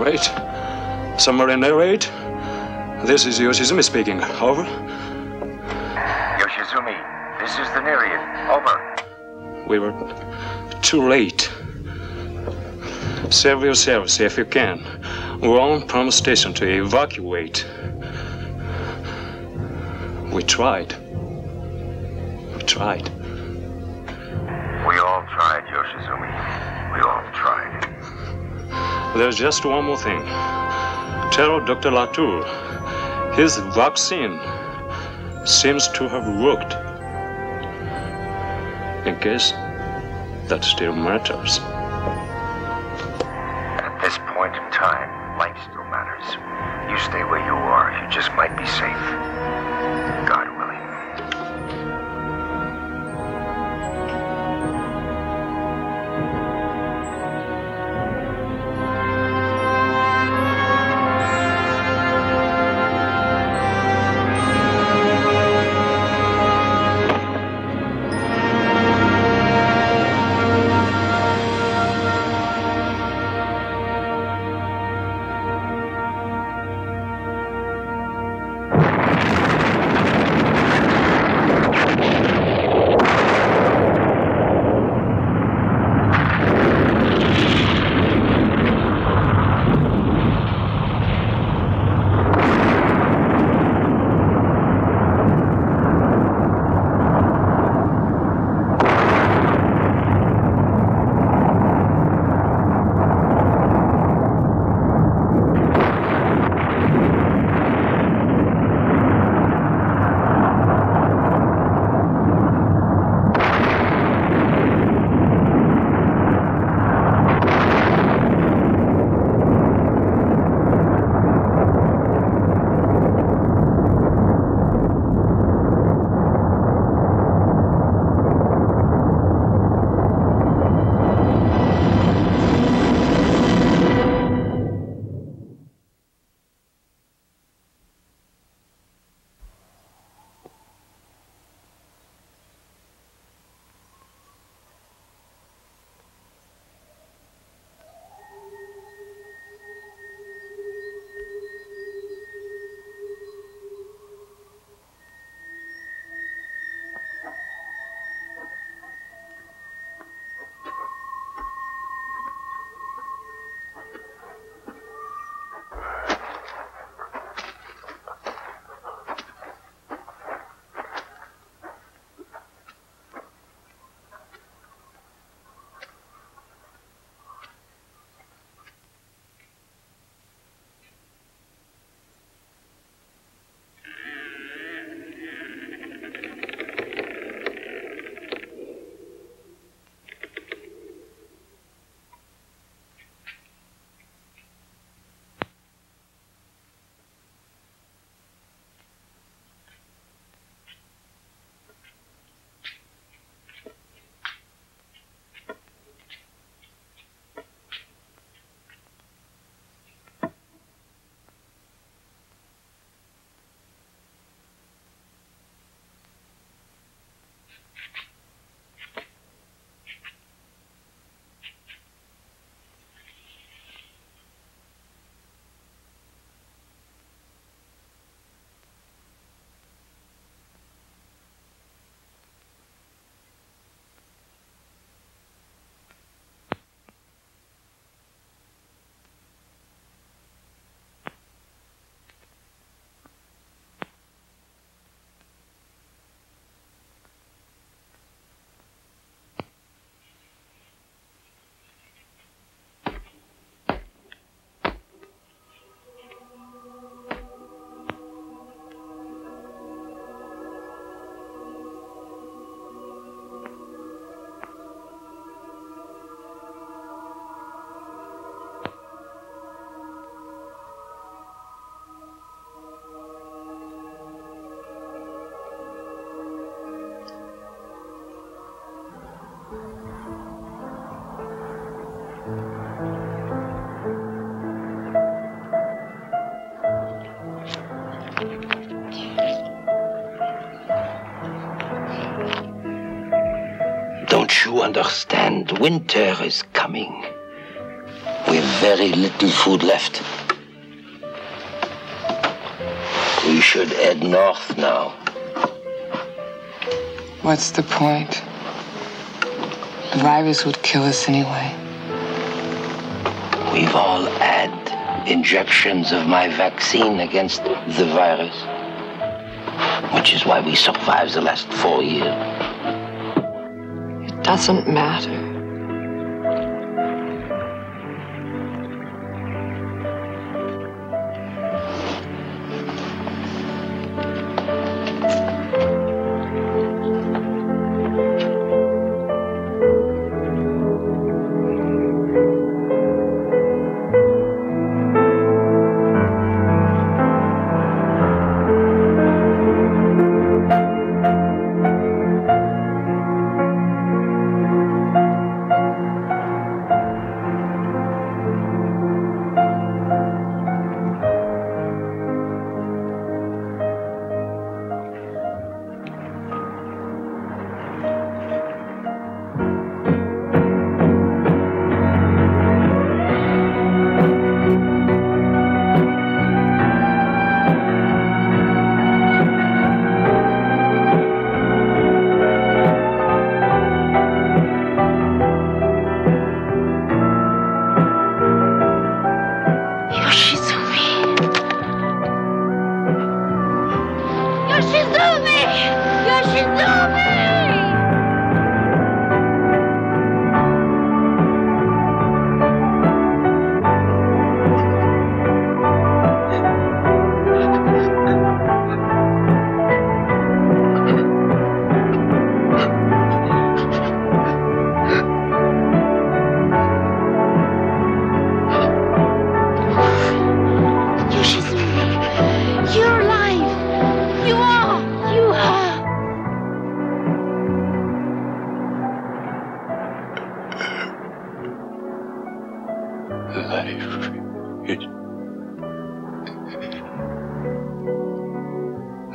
Narrate? Somebody narrate? This is Yoshizumi speaking. Over. Yoshizumi, this is the Nereid. Over. We were too late. Save yourselves if you can. We're on Prom Station to evacuate. We tried. We tried. We all tried, Yoshizumi. We all tried. There's just one more thing. Tell Dr. Latour, his vaccine seems to have worked. In case that still matters. At this point in time, life still matters. You stay where you are. You just might be safe. God willing. Don't you understand? Winter is coming. We're very little food left. We should head north now. What's the point? The virus would kill us anyway. We've all had injections of my vaccine against the virus, which is why we survived the last 4 years. It doesn't matter.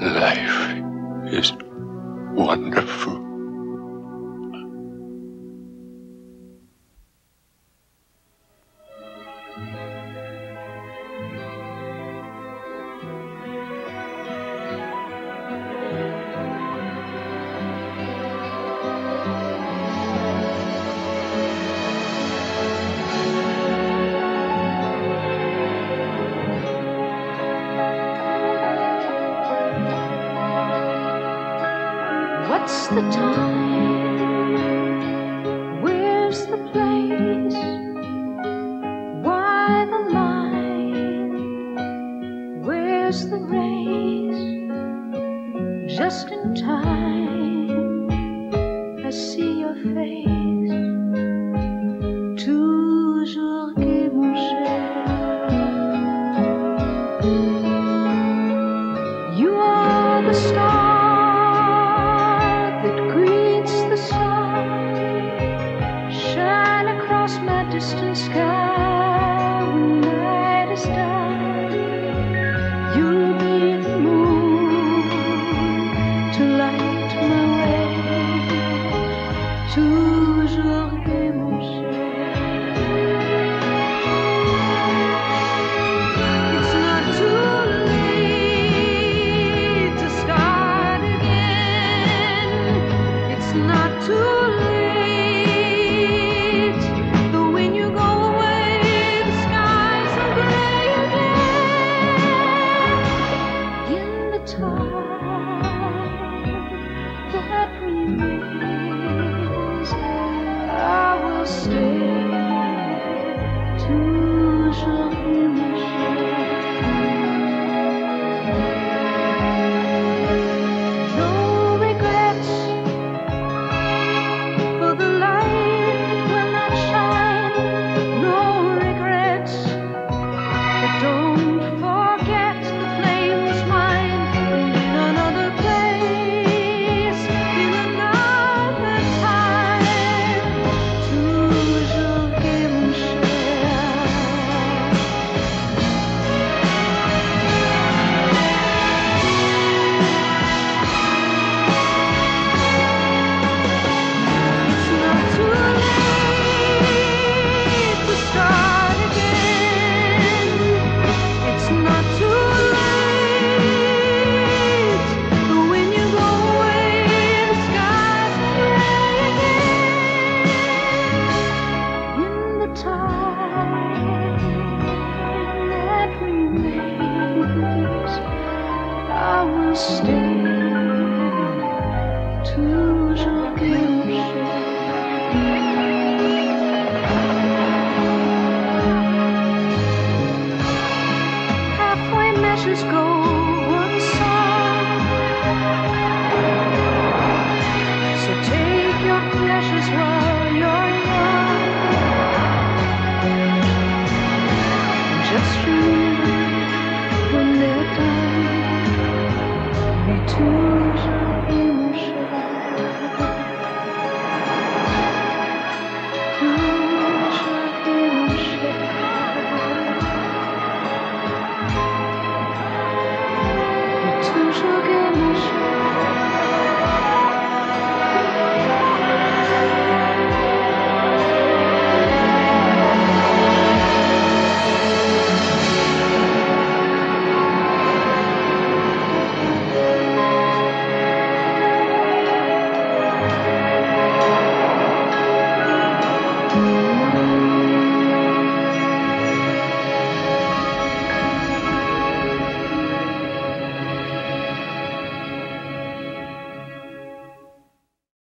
Life is wonderful. What's the time? Where's the place? Why the line? Where's the race? Just in time, I see your face. Toujours que mon cher. You are the star distant sky when night is done. You'll be the moon to light my way to to